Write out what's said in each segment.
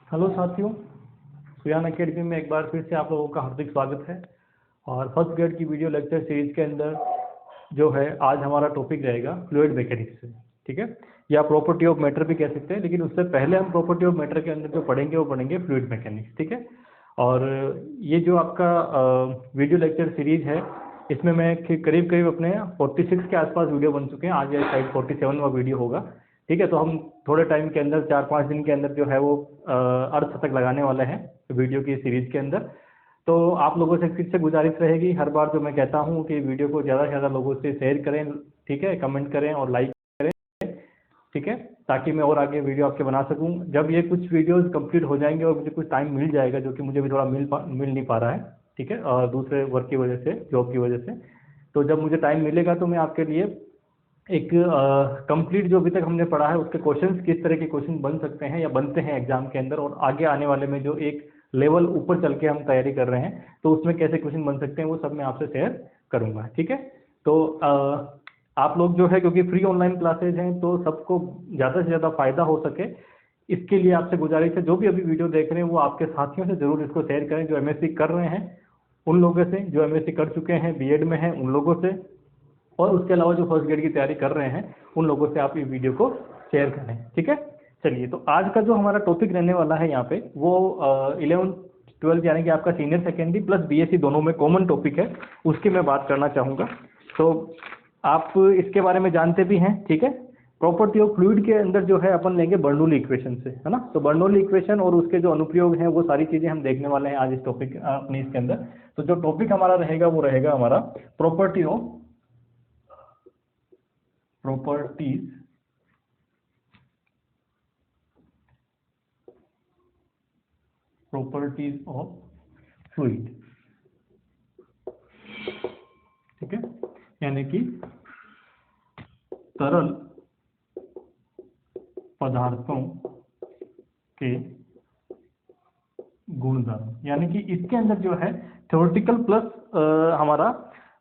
Hello साथियों, सुयान academy में एक बार फिर से आप लोगों का हार्दिक स्वागत है। और फर्स्ट ग्रेड की वीडियो लेक्चर सीरीज के अंदर जो है आज हमारा टॉपिक रहेगा फ्लूइड मैकेनिक्स से। ठीक है, या प्रॉपर्टी ऑफ मैटर भी कह सकते हैं, लेकिन उससे पहले हम प्रॉपर्टी ऑफ मैटर के अंदर जो पढ़ेंगे वो पढ़ेंगे फ्लूइड मैकेनिक्स। ठीक है, और ये जो आपका वीडियो लेक्चर सीरीज है इसमें मैं करीब करीब अपने 46 के आसपास वीडियो बन चुके हैं। आज ये शायद 47वां वीडियो होगा। ठीक है, तो हम थोड़े टाइम के अंदर 4-5 दिन के अंदर जो है वो अर्धशतक लगाने वाले हैं वीडियो की सीरीज के अंदर। तो आप लोगों से फिर से गुजारिश रहेगी, हर बार जो मैं कहता हूँ कि वीडियो को ज़्यादा से ज़्यादा लोगों से शेयर करें, ठीक है, कमेंट करें और लाइक करें, ठीक है, ताकि मैं और आगे वीडियो आपके बना सकूँ। जब ये कुछ वीडियोस कंप्लीट हो जाएंगे और मुझे कुछ टाइम मिल जाएगा, जो कि मुझे भी थोड़ा मिल नहीं पा रहा है, ठीक है, और दूसरे वर्क की वजह से, जॉब की वजह से, तो जब मुझे टाइम मिलेगा तो मैं आपके लिए एक कंप्लीट जो अभी तक हमने पढ़ा है उसके क्वेश्चंस, किस तरह के क्वेश्चन बन सकते हैं या बनते हैं एग्जाम के अंदर, और आगे आने वाले में जो एक लेवल ऊपर चल के हम तैयारी कर रहे हैं तो उसमें कैसे क्वेश्चन बन सकते हैं वो सब मैं आपसे शेयर करूंगा। ठीक है, तो आप लोग जो है, क्योंकि फ्री ऑनलाइन क्लासेज हैं तो सबको ज़्यादा से ज़्यादा फायदा हो सके, इसके लिए आपसे गुजारिश है जो भी अभी वीडियो देख रहे हैं वो आपके साथियों से जरूर इसको शेयर करें। जो एमएससी कर रहे हैं उन लोगों से, जो एमएससी कर चुके हैं, बीएड में हैं उन लोगों से, और उसके अलावा जो फर्स्ट ग्रेड की तैयारी कर रहे हैं उन लोगों से आप ये वीडियो को शेयर करें। ठीक है, चलिए, तो आज का जो हमारा टॉपिक रहने वाला है यहाँ पे वो 11th-12th यानी कि आपका सीनियर सेकेंडरी प्लस बीएससी दोनों में कॉमन टॉपिक है, उसकी मैं बात करना चाहूँगा। तो आप इसके बारे में जानते भी हैं। ठीक है, प्रॉपर्टी ऑफ फ्लूइड के अंदर जो है अपन लेंगे बर्नौली इक्वेशन से, है ना। तो बर्नौली इक्वेशन और उसके जो अनुप्रयोग हैं वो सारी चीज़ें हम देखने वाले हैं आज इस टॉपिक अपनी इसके अंदर। तो जो टॉपिक हमारा रहेगा वो रहेगा हमारा प्रॉपर्टीज ऑफ फ्लूइड। ठीक है, यानी कि तरल पदार्थों के गुणधर्म, यानी कि इसके अंदर जो है थ्योरेटिकल प्लस हमारा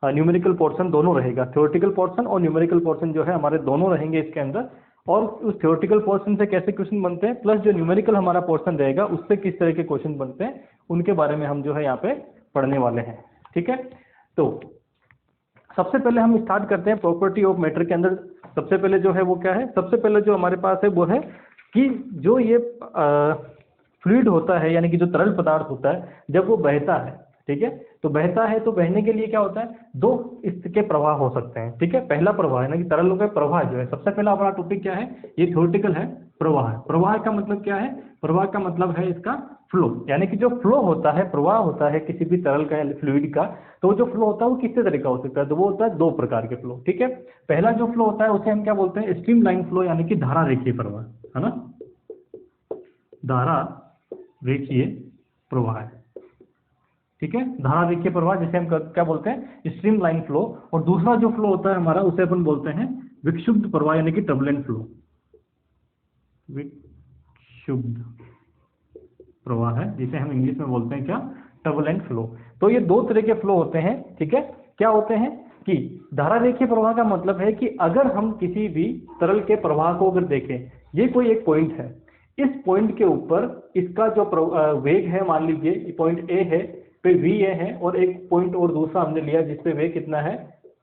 न्यूमेरिकल पोर्शन दोनों रहेगा। थ्योरेटिकल पोर्शन और न्यूमेरिकल पोर्शन जो है हमारे दोनों रहेंगे इसके अंदर, और उस थ्योरेटिकल पोर्शन से कैसे क्वेश्चन बनते हैं प्लस जो न्यूमेरिकल हमारा पोर्शन रहेगा उससे किस तरह के क्वेश्चन बनते हैं उनके बारे में हम जो है यहाँ पे पढ़ने वाले हैं। ठीक है, तो सबसे पहले हम स्टार्ट करते हैं प्रॉपर्टी ऑफ मैटर के अंदर। सबसे पहले जो है वो क्या है, सबसे पहले जो हमारे पास है वो है कि जो ये फ्लूइड होता है यानी कि जो तरल पदार्थ होता है जब वो बहता है, ठीक है, तो बहता है तो बहने के लिए क्या होता है, दो इसके प्रवाह हो सकते हैं। ठीक है, पहला प्रवाह है ना कि तरल का प्रवाह जो है, सबसे पहला हमारा टॉपिक क्या है, ये थ्योरेटिकल है, प्रवाह। प्रवाह का मतलब क्या है, प्रवाह का मतलब है इसका फ्लो, यानी कि जो फ्लो होता है, प्रवाह होता है किसी भी तरल का या फ्लूइड का, तो जो फ्लो होता है वो किस तरह का हो सकता है, तो वो होता है दो प्रकार के फ्लो। ठीक है, पहला जो फ्लो होता है उसे हम क्या बोलते हैं, स्ट्रीम लाइन फ्लो, यानी कि धारा रेखीय प्रवाह, है ना, धारा रेखीय प्रवाह है। ठीक है, धारा रेखीय प्रवाह जिसे हम क्या बोलते हैं, स्ट्रीम लाइन फ्लो। और दूसरा जो फ्लो होता है हमारा उसे अपन बोलते हैं विक्षुब्ध प्रवाह, यानी कि टर्बुलेंट फ्लो, विक्षुब्ध प्रवाह है जिसे हम इंग्लिश में बोलते हैं क्या, टर्बुलेंट फ्लो। तो ये दो तरह के फ्लो होते हैं। ठीक है, क्या होते हैं कि धारा रेखीय प्रवाह का मतलब है कि अगर हम किसी भी तरल के प्रवाह को अगर देखें, ये कोई एक पॉइंट है, इस पॉइंट के ऊपर इसका जो वेग है, मान लीजिए पॉइंट ए है पे वी ए है, और एक पॉइंट और दूसरा हमने लिया जिसपे वेग कितना है,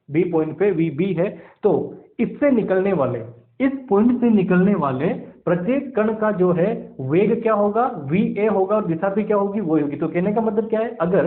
बी पॉइंट पे वी बी है, तो इससे निकलने वाले, इस पॉइंट से निकलने वाले प्रत्येक कण का जो है वेग क्या होगा, वी ए होगा, और दिशा भी क्या होगी, वो होगी। तो कहने का मतलब क्या है, अगर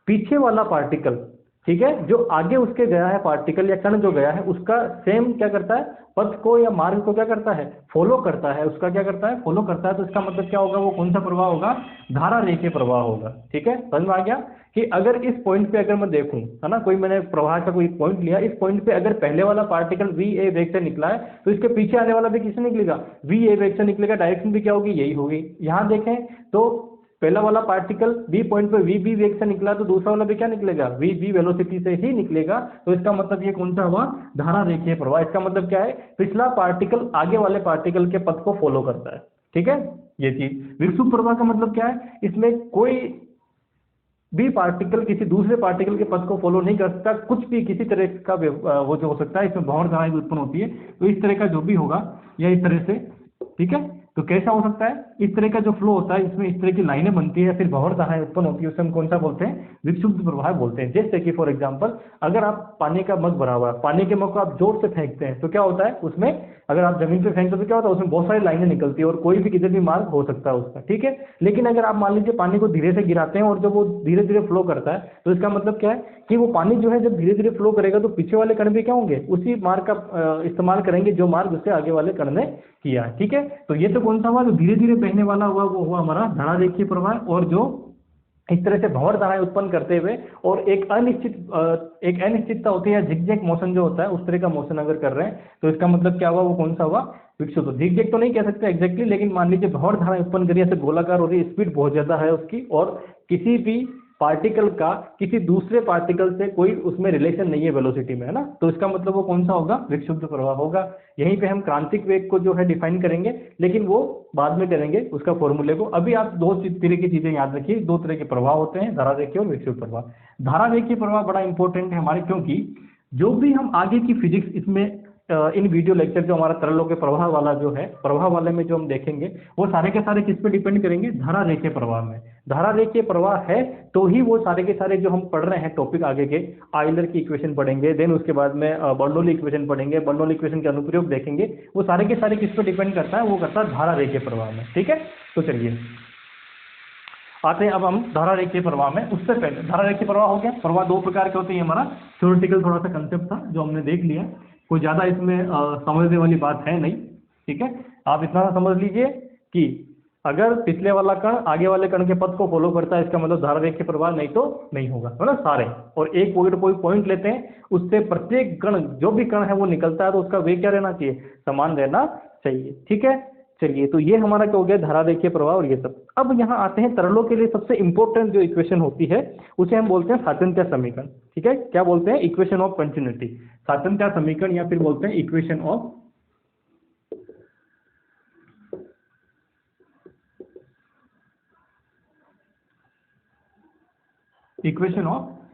पीछे वाला पार्टिकल, ठीक है, जो आगे उसके गया है पार्टिकल या कण जो गया है, उसका सेम क्या करता है, पथ को या मार्ग को क्या करता है, फॉलो करता है, उसका क्या करता है, फॉलो करता है। तो इसका मतलब क्या होगा, वो कौन सा प्रवाह होगा, धारा रेखीय प्रवाह होगा। ठीक है, समझ में आ गया कि अगर इस पॉइंट पे अगर मैं देखूं, है ना, कोई मैंने प्रवाह का कोई पॉइंट लिया, इस पॉइंट पे अगर पहले वाला पार्टिकल वी ए वेग से निकला है तो इसके पीछे आने वाला भी किससे निकलेगा, वी ए वेग से निकलेगा। डायरेक्शन भी क्या होगी, यही होगी। यहां देखें तो पहला वाला पार्टिकल बी पॉइंट पे वी बी वेग से निकला, तो दूसरा वाला भी क्या निकलेगा, वी बी वेलोसिटी से ही निकलेगा। तो इसका मतलब ये कौन सा हुआ, धारा रेखीय प्रवाह। इसका मतलब क्या है, पिछला पार्टिकल आगे वाले पार्टिकल के पथ को फॉलो करता है। ठीक है, ये चीज। विक्षुब्ध प्रवाह का मतलब क्या है, इसमें कोई भी पार्टिकल किसी दूसरे पार्टिकल के पथ को फॉलो नहीं कर सकता, कुछ भी किसी तरह का वो जो हो सकता है, इसमें भंवर धाराएं भी उत्पन्न होती है। तो इस तरह का जो भी होगा या इस तरह से, ठीक है, तो कैसा हो सकता है, इस तरह का जो फ्लो होता है इसमें इस तरह की लाइनें बनती है या फिर भंवर धाराएं उत्पन्न होती है, उसे हम कौन सा बोलते हैं, विक्षुब्ध प्रवाह बोलते हैं। जैसे कि फॉर एग्जांपल अगर आप पानी का मग भरा हुआ है, पानी के मग को आप जोर से फेंकते हैं तो क्या होता है उसमें, अगर आप जमीन पे फेंकते हो तो क्या होता है उसमें बहुत सारी लाइनें निकलती है और कोई भी किधर भी मार्ग हो सकता है उसका, ठीक है। लेकिन अगर आप मान लीजिए पानी को धीरे से गिराते हैं और जब वो धीरे धीरे फ्लो करता है तो इसका मतलब क्या है कि वो पानी जो है जब धीरे धीरे फ्लो करेगा तो पीछे वाले कण भी क्या होंगे, उसी मार्ग का इस्तेमाल करेंगे जो मार्ग उससे आगे वाले कण ने किया है, ठीक है। तो ये तो कौन सा हुआ, जो धीरे धीरे बहने वाला हुआ वो हुआ हमारा धारा रेखीय प्रवाह, और जो इस तरह से भंवर धाराएं उत्पन्न करते हुए और एक अनिश्चितता होती है, झिकझैक मोशन जो होता है उस तरह का मोशन अगर कर रहे हैं तो इसका मतलब क्या हुआ, वो कौन सा हुआ, विक्षुब्ध। झिकझैक तो नहीं कह सकते एग्जैक्टली, लेकिन मान लीजिए भंवर धाराएं उत्पन्न करिए ऐसे गोलाकार हो रही है, स्पीड बहुत ज्यादा है उसकी, और किसी भी पार्टिकल का किसी दूसरे पार्टिकल से कोई उसमें रिलेशन नहीं है वेलोसिटी में, है ना, तो इसका मतलब वो कौन सा होगा, विक्षुब्ध प्रवाह होगा। यहीं पे हम क्रांतिक वेग को जो है डिफाइन करेंगे, लेकिन वो बाद में करेंगे उसका फॉर्मूले को। अभी आप दो तरह की चीजें याद रखिए, दो तरह के प्रवाह होते हैं, धारा रेखीय और विक्षुब्ध प्रवाह। धारा रेखीय प्रवाह बड़ा इंपॉर्टेंट है हमारे, क्योंकि जो भी हम आगे की फिजिक्स इसमें इन वीडियो लेक्चर जो हमारा तरलों के प्रवाह वाला जो है, प्रवाह वाले में जो हम देखेंगे वो सारे के सारे किस पे डिपेंड करेंगे, धारा रेखीय प्रवाह में। धारा रेखीय प्रवाह है तो ही वो सारे के सारे जो हम पढ़ रहे हैं टॉपिक आगे के, आयलर की इक्वेशन पढ़ेंगे, देन उसके बाद में बर्नौली इक्वेशन पढ़ेंगे, बर्नौली इक्वेशन के अनुप्रयोग देखेंगे, वो सारे के सारे किस पे डिपेंड करता है, वो करता है धारा रेखीय प्रवाह में, ठीक है। तो चलिए आते हैं अब हम धारा रेखीय प्रवाह में। उससे पहले धारा रेखीय प्रवाह हो गया, प्रवाह दो प्रकार के होते हैं, हमारा थ्योरेटिकल थोड़ा सा कंसेप्ट था जो हमने देख लिया, कोई ज्यादा इसमें समझने वाली बात है नहीं, ठीक है। आप इतना समझ लीजिए कि अगर पिछले वाला कण आगे वाले कण के पथ को फॉलो करता है, इसका मतलब धारा रेखीय प्रवाह नहीं तो नहीं होगा, है ना सारे। और एक कोई पॉइंट लेते हैं, उससे प्रत्येक कण जो भी कण है वो निकलता है तो उसका वेग क्या रहना चाहिए, समान रहना चाहिए, ठीक है। चलिए तो ये हमारा क्या हो गया, धारा रेखीय प्रवाह और ये सब। अब यहाँ आते हैं तरलों के लिए सबसे इंपॉर्टेंट जो इक्वेशन होती है उसे हम बोलते हैं सातत्य समीकरण, ठीक है। क्या बोलते हैं, इक्वेशन ऑफ कंटिन्यूटी, सातत्य समीकरण, या फिर बोलते हैं इक्वेशन ऑफ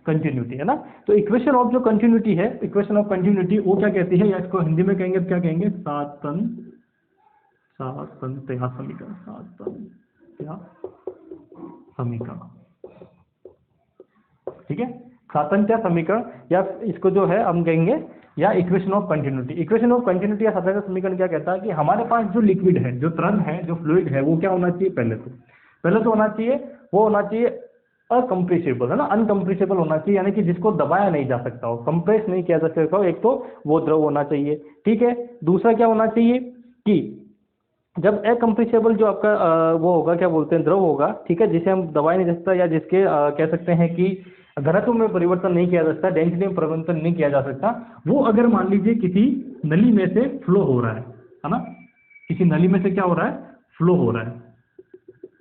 कंटिन्यूटी, है ना। तो इक्वेशन ऑफ जो कंटिन्यूटी है, इक्वेशन ऑफ कंटिन्यूटी वो क्या कहती है, या इसको हिंदी में कहेंगे क्या कहेंगे, सातत्य समीकरण, ठीक है। सातत्य समीकरण, या इसको जो है हम कहेंगे या equation of continuity. Equation of continuity या सातत्य समीकरण क्या कहता है कि हमारे पास जो लिक्विड है, जो तरल है, जो फ्लूइड है, वो क्या होना चाहिए, पहले तो होना चाहिए, वो होना चाहिए अकम्प्रेसिबल, है ना, अनकम्प्रेसिबल होना चाहिए, यानी कि जिसको दबाया नहीं जा सकता हो, कंप्रेस नहीं किया जा सकता हो, एक तो वो द्रव होना चाहिए, ठीक है। दूसरा क्या होना चाहिए कि जब अकम्प्रेसिबल जो आपका वो होगा, क्या बोलते हैं, द्रव होगा, ठीक है, जिसे हम दबाया नहीं जा सकता, या जिसके कह सकते हैं कि घनत्व में परिवर्तन नहीं किया जा सकता, डेंसिटी में परिवर्तन नहीं किया जा सकता, वो अगर मान लीजिए किसी नली में से फ्लो हो रहा है ना, किसी नली में से क्या हो रहा है, फ्लो हो रहा है,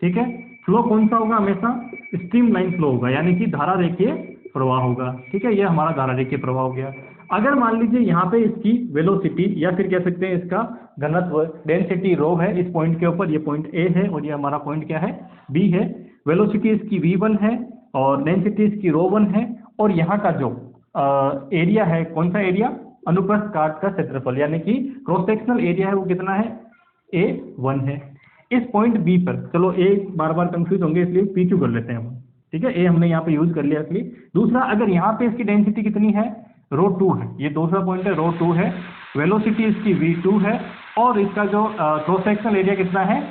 ठीक है। फ्लो कौन सा होगा, हमेशा स्ट्रीम लाइन फ्लो होगा, यानी कि धारा रेखीय प्रवाह होगा, ठीक है। ये हमारा धारा रेखीय प्रवाह हो गया। अगर मान लीजिए यहाँ पे इसकी वेलोसिटी, या फिर कह सकते हैं इसका घनत्व, डेंसिटी रो है इस पॉइंट के ऊपर, ये पॉइंट ए है और ये हमारा पॉइंट क्या है, बी है, वेलोसिटी इसकी v1 है और डेंसिटी इसकी रो1 है, और यहाँ का जो एरिया है, कौन सा एरिया, अनुप्रस्थ काट का क्षेत्रफल, यानी कि क्रॉस सेक्शनल एरिया है वो कितना है, A1 है। इस पॉइंट बी पर, चलो ए बार बार कंफ्यूज होंगे इसलिए PQ कर लेते हैं हम, ठीक है, ए हमने यहाँ पे यूज कर लिया इसलिए। दूसरा, अगर यहाँ पे इसकी डेंसिटी कितनी है, रो2 है, ये दूसरा पॉइंट है, रो2 है, वेलोसिटी इसकी v2 है, और इसका जो क्रॉस सेक्शनल एरिया कितना है,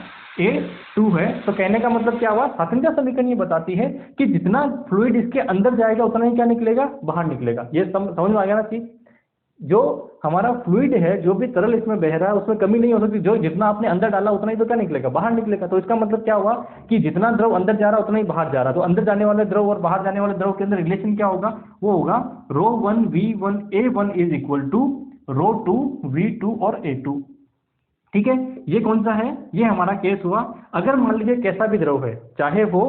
A2 है। तो कहने का मतलब क्या हुआ, सातत्य समीकरण ये बताती है कि जितना फ्लूइड इसके अंदर जाएगा उतना ही क्या निकलेगा, बाहर निकलेगा। ये समझ में आ गया ना कि जो हमारा फ्लूइड है, जो भी तरल इसमें बह रहा है उसमें कमी नहीं हो सकती, जो जितना आपने अंदर डाला उतना ही तो क्या निकलेगा, बाहर निकलेगा। तो इसका मतलब क्या हुआ कि जितना द्रव अंदर जा रहा है उतना ही बाहर जा रहा है, तो अंदर जाने वाले द्रव और बाहर जाने वाले द्रव के अंदर रिलेशन क्या होगा, वो होगा rho v1 A1 is equal to rho v2 और A2, ठीक है। ये कौन सा है, ये हमारा केस हुआ। अगर मान लीजिए कैसा भी द्रव है, चाहे वो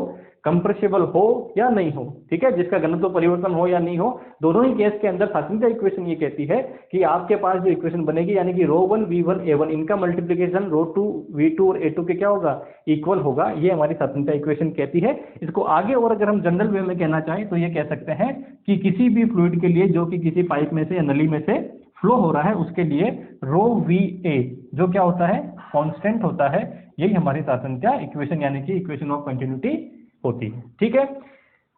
कंप्रेसिबल हो या नहीं हो, ठीक है, जिसका घनत्व परिवर्तन हो या नहीं हो, दोनों ही केस के अंदर सातत्य इक्वेशन ये कहती है कि आपके पास जो इक्वेशन बनेगी, यानी कि रो1 v1 A1 इनका मल्टीप्लिकेशन रो2 v2 और A2 के क्या होगा, इक्वल होगा। ये हमारी सातत्य इक्वेशन कहती है। इसको आगे और अगर हम जनरल वे में कहना चाहें तो ये कह सकते हैं कि किसी भी फ्लूइड के लिए जो कि किसी पाइप में से या नली में से फ्लो हो रहा है, उसके लिए रो VA जो क्या होता है, कांस्टेंट होता है, यही हमारी सातत्य इक्वेशन यानी कि इक्वेशन ऑफ कंटिन्यूटी होती है। ठीक है,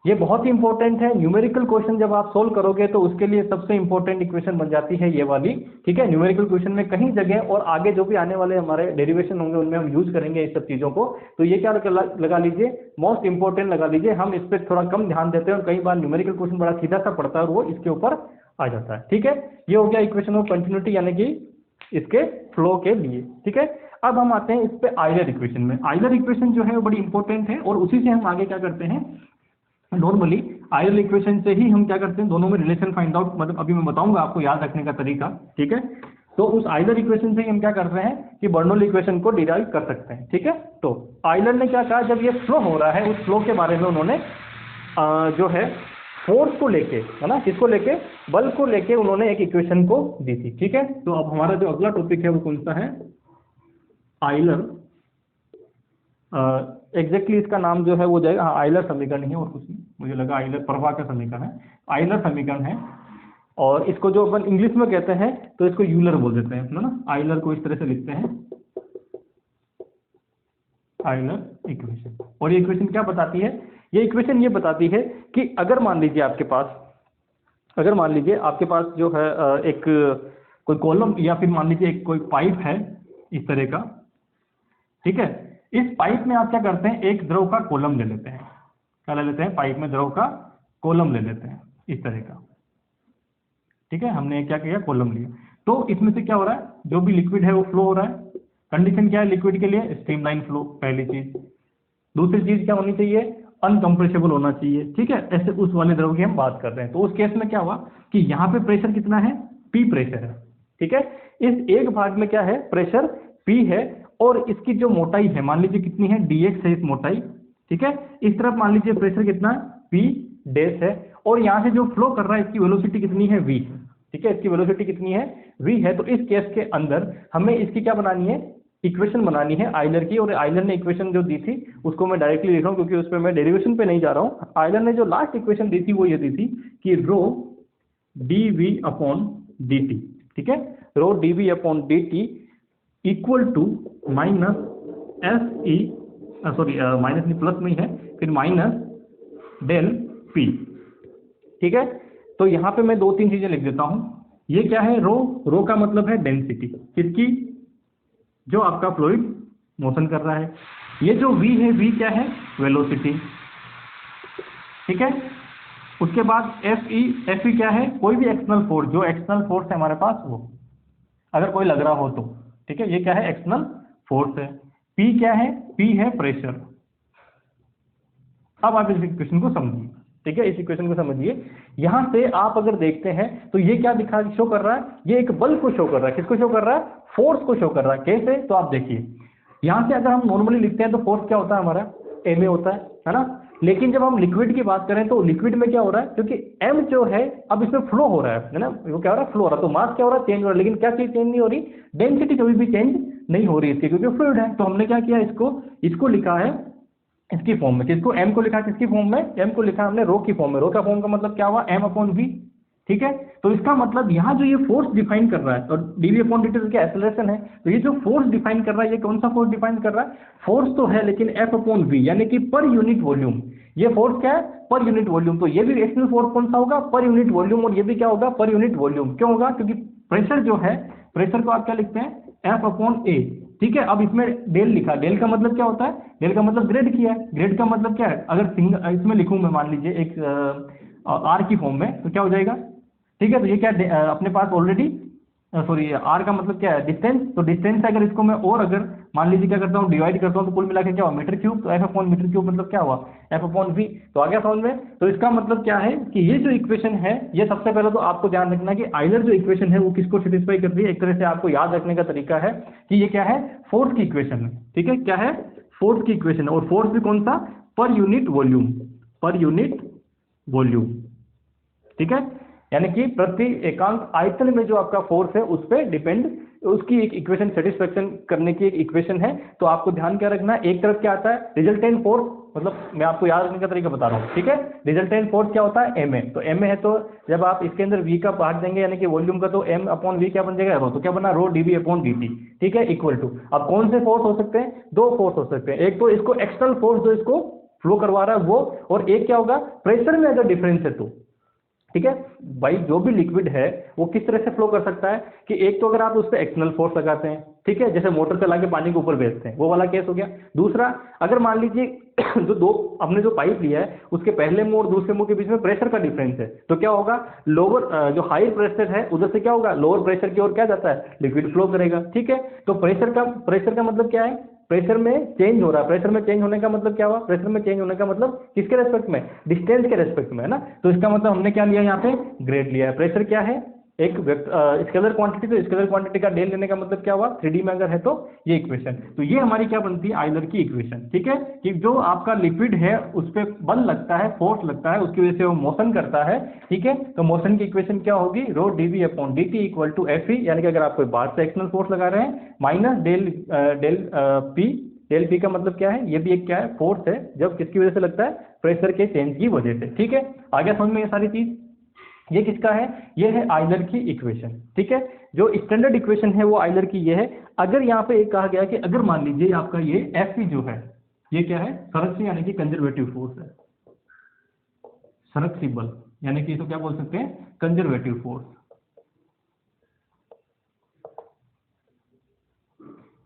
ये बहुत ही इंपॉर्टेंट है। न्यूमेरिकल क्वेश्चन जब आप सोल्व करोगे तो उसके लिए सबसे इंपॉर्टेंट इक्वेशन बन जाती है ये वाली। ठीक है, न्यूमेरिकल क्वेश्चन में कहीं जगह और आगे जो भी आने वाले हमारे डेरिवेशन होंगे उनमें हम यूज करेंगे इस सब चीजों को। तो ये क्या लगा लीजिए, मोस्ट इंपॉर्टेंट लगा लीजिए। हम इस पर थोड़ा कम ध्यान देते हैं और कई बार न्यूमेरिकल क्वेश्चन बड़ा सीधा सा पड़ता है और वो इसके ऊपर आ जाता है। ठीक है, ये हो गया इक्वेशन ऑफ कंटिन्यूटी यानी कि इसके फ्लो के लिए। ठीक है, अब हम आते हैं इस पे आयलर इक्वेशन में। आयलर इक्वेशन जो है वो बड़ी इंपॉर्टेंट है और उसी से हम आगे क्या करते हैं, नॉर्मली आयलर इक्वेशन से ही हम क्या करते हैं, दोनों में रिलेशन फाइंड आउट, मतलब अभी मैं बताऊंगा आपको याद रखने का तरीका। ठीक है, तो उस आयलर इक्वेशन से ही हम क्या कर रहे हैं कि बर्नौली इक्वेशन को डिराइव कर सकते हैं। ठीक है, तो आयलर ने क्या कहा, जब ये फ्लो हो रहा है उस फ्लो के बारे में उन्होंने जो है फोर्स को लेके, है ना, किसको लेके, बल को लेके उन्होंने एक इक्वेशन को दी थी। ठीक है, तो अब हमारा जो अगला टॉपिक है वो कौन सा है, आयलर। एग्जैक्टली इसका नाम जो है वो जाएगा, हाँ आयलर समीकरण ही है और कुछ नहीं, मुझे लगा आयलर प्रवाह का समीकरण है, आयलर समीकरण है। और इसको जो अपन इंग्लिश में कहते हैं तो इसको यूलर बोल देते हैं, है ना, आयलर को इस तरह से लिखते हैं, आयलर इक्वेशन। और ये इक्वेशन क्या बताती है, ये इक्वेशन ये बताती है कि अगर मान लीजिए आपके पास जो है एक कोई कॉलम या फिर मान लीजिए एक कोई पाइप है इस तरह का। ठीक है, इस पाइप में आप क्या करते हैं, एक द्रव का कॉलम ले लेते हैं। क्या ले लेते हैं, पाइप में द्रव का कॉलम ले लेते हैं इस तरह का। ठीक है, हमने क्या किया, कॉलम लिया। तो इसमें से क्या हो रहा है, जो भी लिक्विड है वो फ्लो हो रहा है। कंडीशन क्या है लिक्विड के लिए, स्ट्रीमलाइन फ्लो, पहली चीज। दूसरी चीज क्या होनी चाहिए, अनकंप्रेसिबल होना चाहिए। ठीक है, ऐसे उस वाले द्रव की हम बात कर रहे हैं। तो उस केस में क्या हुआ कि यहाँ पे प्रेशर कितना है, P प्रेशर है। ठीक है, इस एक भाग में क्या है, प्रेशर P है और इसकी जो मोटाई है मान लीजिए कितनी है, dx है इस मोटाई। ठीक है, इस तरफ मान लीजिए प्रेशर कितना P डैश है और यहाँ से जो फ्लो कर रहा है इसकी वेलोसिटी कितनी है, v। ठीक है, इसकी वेलोसिटी कितनी है, v है। तो इस केस के अंदर हमें इसकी क्या बनानी है, इक्वेशन बनानी है आयलर की। और आयलर ने इक्वेशन जो दी थी उसको मैं डायरेक्टली लिख रहा हूँ क्योंकि उस पर मैं डेरिवेशन पे नहीं जा रहा हूँ। आयलर ने जो लास्ट इक्वेशन दी थी वो ये दी थी कि रो dv अपॉन dt। ठीक है, rho dv upon dt equal to minus S E, sorry minus नहीं प्लस में ही है, फिर माइनस डेल पी। ठीक है, तो यहाँ पे मैं दो तीन चीजें लिख देता हूँ। ये क्या है, रो का मतलब है डेंसिटी किसकी, जो आपका फ्लूइड मोशन कर रहा है। ये जो v है, v क्या है, वेलोसिटी। ठीक है, उसके बाद एफ ई क्या है, कोई भी एक्सटर्नल फोर्स, जो एक्सटर्नल फोर्स है हमारे पास वो, अगर कोई लग रहा हो तो। ठीक है, ये क्या है, एक्सटर्नल फोर्स है। P क्या है, P है प्रेशर। अब आप इस इक्वेशन को समझिए। ठीक है, इस इक्वेशन को समझिए। यहां से आप अगर देखते हैं तो ये क्या शो कर रहा है, ये एक बल को शो कर रहा है। किसको शो कर रहा है, फोर्स को शो कर रहा है। कैसे, तो आप देखिए यहां से अगर हम नॉर्मली लिखते हैं तो फोर्स क्या होता है हमारा, ma होता है ना। लेकिन जब हम लिक्विड की बात करें तो लिक्विड में क्या हो रहा है, क्योंकि m जो है अब इसमें फ्लो हो रहा है ना, वो क्या हो रहा है, फ्लो हो रहा है। तो मास क्या हो रहा है, चेंज हो रहा है। लेकिन क्या चीज चेंज नहीं हो रही, डेंसिटी कभी भी चेंज नहीं हो रही इसकी, क्योंकि फ्लूइड है। तो हमने क्या किया, इसको लिखा है इसकी फॉर्म में। किसको, m को लिखा किसकी फॉर्म में, m को लिखा हमने रो की फॉर्म में। रो का फॉर्म का मतलब क्या हुआ, m अपॉन v। ठीक है, तो इसका मतलब यहाँ जो ये फोर्स डिफाइन कर रहा है, और dv अपॉन dt क्या एक्सेलरेशन है, तो ये जो फोर्स डिफाइन कर रहा है, ये कौन सा फोर्स डिफाइन कर रहा है, फोर्स तो है लेकिन f अपॉन v, यानी कि पर यूनिट वॉल्यूम। ये फोर्स क्या है, पर यूनिट वॉल्यूम। तो ये भी एक्सटर्नल फोर्स कौन सा होगा, पर यूनिट वॉल्यूम, और ये भी क्या होगा, पर यूनिट वॉल्यूम। क्यों होगा, क्योंकि प्रेशर जो है, प्रेशर को आप क्या लिखते हैं, F अपॉन A। ठीक है, अब इसमें डेल लिखा, डेल का मतलब क्या होता है, डेल का मतलब ग्रेड किया है। ग्रेड का मतलब क्या है, अगर सिंगल इसमें लिखूं मैं मान लीजिए एक R की फॉर्म में, तो क्या हो जाएगा। ठीक है, तो ये क्या अपने पास ऑलरेडी, सॉरी आर का मतलब क्या है, डिस्टेंस। तो डिस्टेंस से अगर इसको मैं और अगर मान लीजिए क्या करता हूँ, डिवाइड करता हूँ, तो कुल मिला के क्या हुआ, मीटर क्यूब। तो एफ अपॉन मीटर क्यूब मतलब क्या हुआ, एफ अपॉन वी। तो आ गया समझ में। तो इसका मतलब क्या है कि ये जो इक्वेशन है, ये सबसे पहले तो आपको ध्यान रखना कि आयलर जो इक्वेशन है वो किसको सेटिस्फाई कर रही है। एक तरह से आपको याद रखने का तरीका है कि ये क्या है, फोर्स की इक्वेशन है। ठीक है, क्या है, फोर्स की इक्वेशन है। और फोर्स भी कौन सा, पर यूनिट वॉल्यूम, पर यूनिट वॉल्यूम। ठीक है, यानी कि प्रति एकांक आयतन में जो आपका फोर्स है उस पर डिपेंड, उसकी एक इक्वेशन सेटिस्फेक्शन करने की एक इक्वेशन है। तो आपको ध्यान क्या रखना है, एक तरफ क्या आता है, रिजल्टेंट फोर्स मतलब मैं आपको याद रखने का तरीका बता रहा हूँ, ठीक है। रिजल्टेंट फोर्स क्या होता है, एम ए, तो एम ए है, तो जब आप इसके अंदर वी का पार्ट देंगे यानी कि वॉल्यूम का, तो एम अपॉन वी क्या बन जाएगा, रो, तो क्या बना, rho d b upon d t, ठीक है, इक्वल टू, अब कौन से फोर्स हो सकते हैं, दो फोर्स हो सकते हैं, एक तो इसको एक्सटर्नल फोर्स जो इसको फ्लो करवा रहा है वो, और एक क्या होगा, प्रेशर में अगर डिफरेंस है तो, ठीक है भाई। जो भी लिक्विड है वो किस तरह से फ्लो कर सकता है कि एक तो अगर आप उस पर एक्सटर्नल फोर्स लगाते हैं, ठीक है, जैसे मोटर चला के पानी के ऊपर भेजते हैं, वो वाला केस हो गया। दूसरा, अगर मान लीजिए जो दो हमने जो पाइप लिया है उसके पहले मुंह और दूसरे मुंह के बीच में प्रेशर का डिफरेंस है, तो क्या होगा, लोअर जो हाई प्रेशर है उधर से क्या होगा, लोअर प्रेशर की ओर क्या जाता है, लिक्विड फ्लो करेगा, ठीक है। तो प्रेशर का मतलब क्या है, प्रेशर में चेंज हो रहा है, प्रेशर में चेंज होने का मतलब क्या हुआ, प्रेशर में चेंज होने का मतलब किसके रेस्पेक्ट में, डिस्टेंस के रेस्पेक्ट में, है ना। तो इसका मतलब हमने क्या लिया यहाँ पे, ग्रेड लिया है। प्रेशर क्या है, एक स्केलर क्वांटिटी, तो स्केलर क्वांटिटी का डेल लेने का मतलब क्या हुआ, 3D में अगर है तो ये इक्वेशन, तो ये हमारी क्या बनती है, आयलर की इक्वेशन, ठीक है, कि जो आपका लिक्विड है उस पर बल लगता है, फोर्स लगता है, उसकी वजह से वो मोशन करता है, ठीक है। तो मोशन की इक्वेशन क्या होगी, rho d v upon d t equal to F e, यानी कि अगर आप कोई बाहर से एक्सटर्नल फोर्स लगा रहे हैं, minus del P, del P का मतलब क्या है, ये भी एक क्या है, फोर्स है, जब किसकी वजह से लगता है, प्रेशर के चेंज की वजह से, ठीक है। आगे समझ में ये सारी चीज, ये किसका है, ये है आयलर की इक्वेशन, ठीक है। जो स्टैंडर्ड इक्वेशन है वो आयलर की ये है। अगर यहाँ पे एक कहा गया कि अगर मान लीजिए आपका ये एफ जो है, ये क्या है, संरक्षी यानी कि कंजर्वेटिव फोर्स है, संरक्षी बल, यानी कि इसको क्या बोल सकते हैं, कंजर्वेटिव फोर्स।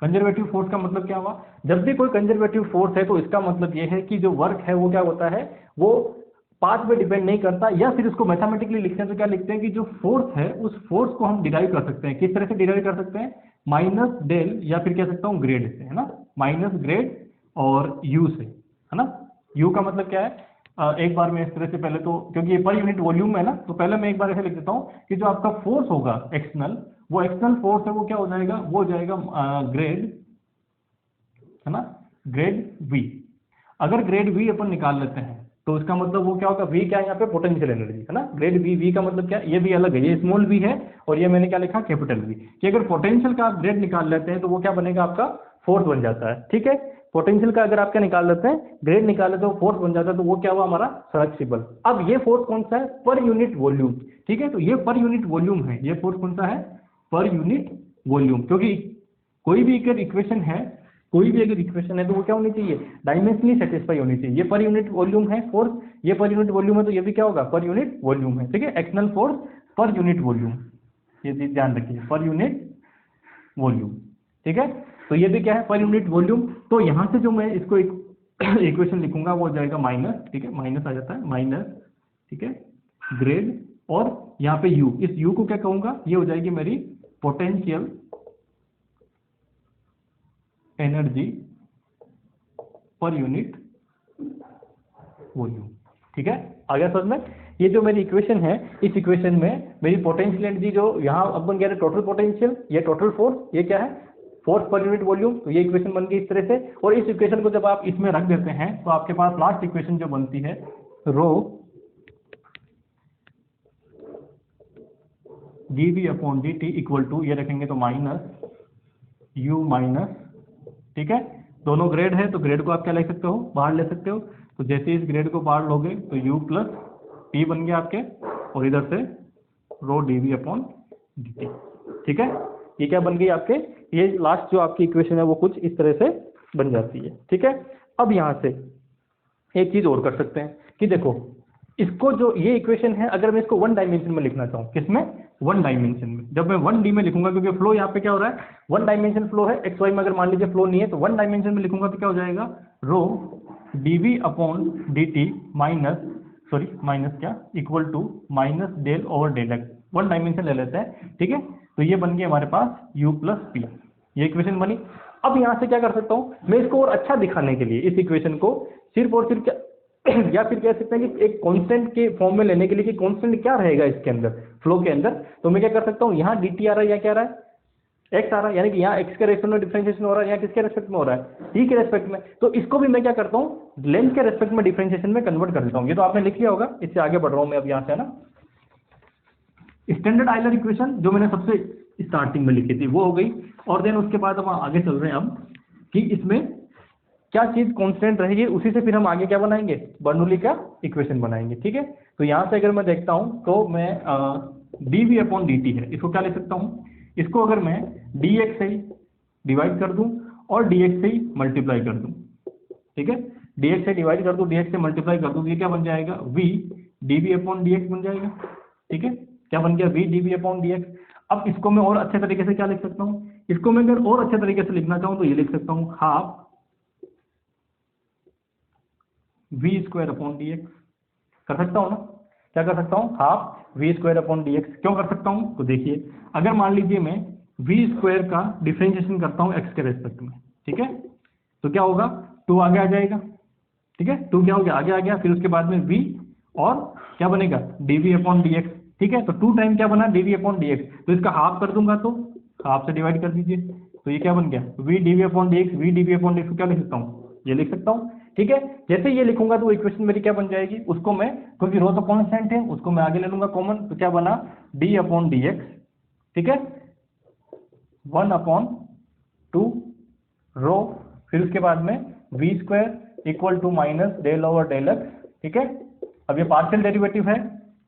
कंजर्वेटिव फोर्स का मतलब क्या हुआ, जब भी कोई कंजर्वेटिव फोर्स है तो इसका मतलब यह है कि जो वर्क है वो क्या होता है, वो पाथ पे डिपेंड नहीं करता, या फिर उसको मैथमेटिकली लिखते हैं तो क्या लिखते हैं कि जो फोर्स है उस फोर्स को हम डिराइव कर सकते हैं, किस तरह से डिराइव कर सकते हैं, माइनस डेल, या फिर कह सकता हूँ ग्रेड से, है ना, माइनस ग्रेड और यू से, है ना। यू का मतलब क्या है, एक बार मैं इस तरह से पहले तो, क्योंकि ये पर यूनिट वॉल्यूम है ना, तो पहले मैं एक बार ऐसे लिख देता हूँ कि जो आपका फोर्स होगा एक्सटर्नल, वो एक्सटर्नल फोर्स है वो क्या हो जाएगा, वो हो जाएगा ग्रेड, है ना, ग्रेड वी। अगर ग्रेड वी अपन निकाल लेते हैं तो इसका मतलब वो क्या होगा, वी क्या है यहाँ पे, पोटेंशियल एनर्जी, है ना, ग्रेड वी, वी का मतलब क्या, ये भी अलग है, ये स्मॉल वी है, और ये मैंने क्या लिखा, कैपिटल वी, कि अगर पोटेंशियल का आप ग्रेड निकाल लेते हैं तो वो क्या बनेगा, आपका फोर्स बन जाता है, ठीक है। पोटेंशियल का अगर आप क्या निकाल लेते हैं, ग्रेड निकाल लेते हो, फोर्स बन जाता है, तो वो क्या हुआ, हमारा संरक्षी बल। अब ये फोर्स कौन सा है, पर यूनिट वॉल्यूम, ठीक है, तो ये पर यूनिट वॉल्यूम है, ये फोर्स कौन सा है, पर यूनिट वॉल्यूम, क्योंकि कोई भी अगर इक्वेशन है, कोई भी अगर इक्वेशन है तो वो क्या होनी चाहिए, डायमेंशनली सेटिस्फाई होनी चाहिए। ये पर यूनिट वॉल्यूम है फोर्स, ये पर यूनिट वॉल्यूम है, तो ये भी क्या होगा, पर यूनिट वॉल्यूम है, ठीक है। एक्सटर्नल फोर्स पर यूनिट वॉल्यूम, ये चीज ध्यान रखिए, पर यूनिट वॉल्यूम, ठीक है। तो ये भी क्या है, पर यूनिट वॉल्यूम। तो यहां से जो मैं इसको इक्वेशन लिखूंगा वो हो जाएगा माइनस, ठीक है, माइनस आ जाता है, माइनस, ठीक है, ग्रेड, और यहाँ पे यू, इस यू को क्या कहूंगा, ये हो जाएगी मेरी potential energy per unit volume, ठीक है। आ गया समझ में। ये जो मेरी इक्वेशन है, इस इक्वेशन में मेरी पोटेंशियल एनर्जी जो यहाँ अपन कह रहे टोटल पोटेंशियल, ये टोटल फोर्स, ये क्या है, फोर्स पर यूनिट वॉल्यूम, तो ये इक्वेशन बन गई इस तरह से। और इस इक्वेशन को जब आप इसमें रख देते हैं तो आपके पास लास्ट इक्वेशन जो बनती है, rho d v upon d t equal to, ये रखेंगे तो माइनस यू माइनस, ठीक है, दोनों ग्रेड है तो ग्रेड को आप क्या ले सकते हो, बाहर ले सकते हो, तो जैसे इस ग्रेड को बाहर लोगे तो u प्लस पी बन गया आपके, और इधर से rho d v upon d t, ठीक है। ये क्या बन गई आपके, ये लास्ट जो आपकी इक्वेशन है वो कुछ इस तरह से बन जाती है, ठीक है। अब यहाँ से एक चीज और कर सकते हैं कि देखो, इसको जो ये इक्वेशन है, अगर मैं इसको वन डायमेंशन में लिखना चाहूँ, किसमें, वन डायमेंशन में, जब मैं 1D में लिखूंगा, क्योंकि फ्लो यहाँ पे क्या हो रहा है, वन डायमेंशन फ्लो है, एक्स वाई में अगर मान लीजिए फ्लो नहीं है, तो वन डायमेंशन में लिखूंगा तो क्या हो जाएगा, rho dv upon dt minus, sorry minus क्या, equal to minus del over del x, one dimension ले लेते हैं, ठीक है। तो ये बन गया हमारे पास u प्लस पी, ये इक्वेशन बनी। अब यहाँ से क्या कर सकता हूँ मैं, इसको और अच्छा दिखाने के लिए इस इक्वेशन को सिर्फ और सिर्फ क्या या फिर कह सकते हैं कि एक कांस्टेंट के फॉर्म में लेने के लिए कि कांस्टेंट क्या रहेगा इसके अंदर, फ्लो के अंदर, तो मैं क्या कर सकता हूँ, यहाँ dt आ रहा है, या क्या आ रहा है, x आ रहा है, यानी कि यहाँ x के रेस्पेक्ट में डिफरेंशिएशन हो रहा है, यहाँ किसके रेस्पेक्ट में हो रहा है, t के रेस्पेक्ट में। तो इसको भी मैं क्या करता हूँ, लेंथ के रेस्पेक्ट में डिफरेंशिएशन में कन्वर्ट कर देता हूँ। ये तो आपने लिख लिया होगा, इससे आगे बढ़ रहा हूँ मैं अब यहाँ से, है ना। स्टैंडर्ड आयलर इक्वेशन जो मैंने सबसे स्टार्टिंग में लिखी थी वो हो गई, और देन उसके बाद हम आगे चल रहे हैं अब कि इसमें क्या चीज कांस्टेंट रहेगी, उसी से फिर हम आगे क्या बनाएंगे, बर्नौली का इक्वेशन बनाएंगे। ठीक है, तो यहाँ से अगर मैं देखता हूँ तो मैं dv अपॉन dt है, इसको क्या लिख सकता हूँ, इसको अगर मैं dx से डिवाइड कर दूं और dx से मल्टीप्लाई कर दूं, ठीक है, dx से डिवाइड कर दूं, dx से मल्टीप्लाई कर दूं, तो ये क्या बन जाएगा, v dv अपॉन dx बन जाएगा। ठीक है, क्या बन गया, v dv अपॉन dx। अब इसको मैं और अच्छे तरीके से क्या लिख सकता हूँ, इसको मैं अगर और अच्छे तरीके से लिखना चाहूँ तो ये लिख सकता हूँ half v square upon dx। कर सकता हूँ ना, क्या कर सकता हूँ, half v square upon dx। क्यों कर सकता हूँ, तो देखिए अगर मान लीजिए मैं v स्क्वायर का डिफरेंशिएशन करता हूँ x के रेस्पेक्ट में, ठीक है, तो क्या होगा, 2 आगे आ जाएगा। ठीक है, 2 क्या हो गया, आगे आ गया, फिर उसके बाद में v और क्या बनेगा, dv अपॉन dx। ठीक है, तो 2 टाइम क्या बना, dv अपॉन dx, तो इसका हाफ कर दूंगा तो हाफ से डिवाइड कर दीजिए, तो ये क्या बन गया, v dv upon dx, v dv upon dx को क्या लिख सकता हूँ, ये लिख सकता हूँ। ठीक है, जैसे ये लिखूंगा तो इक्वेशन मेरी क्या बन जाएगी, उसको मैं, क्योंकि रो तो कांस्टेंट है, उसको मैं आगे ले लूंगा कॉमन, तो क्या बना, d अपॉन dx, ठीक है, 1 अपॉन 2 रो, फिर उसके बाद में v square equal to minus del over del X. ठीक है, अब ये पार्शियल डेरिवेटिव है,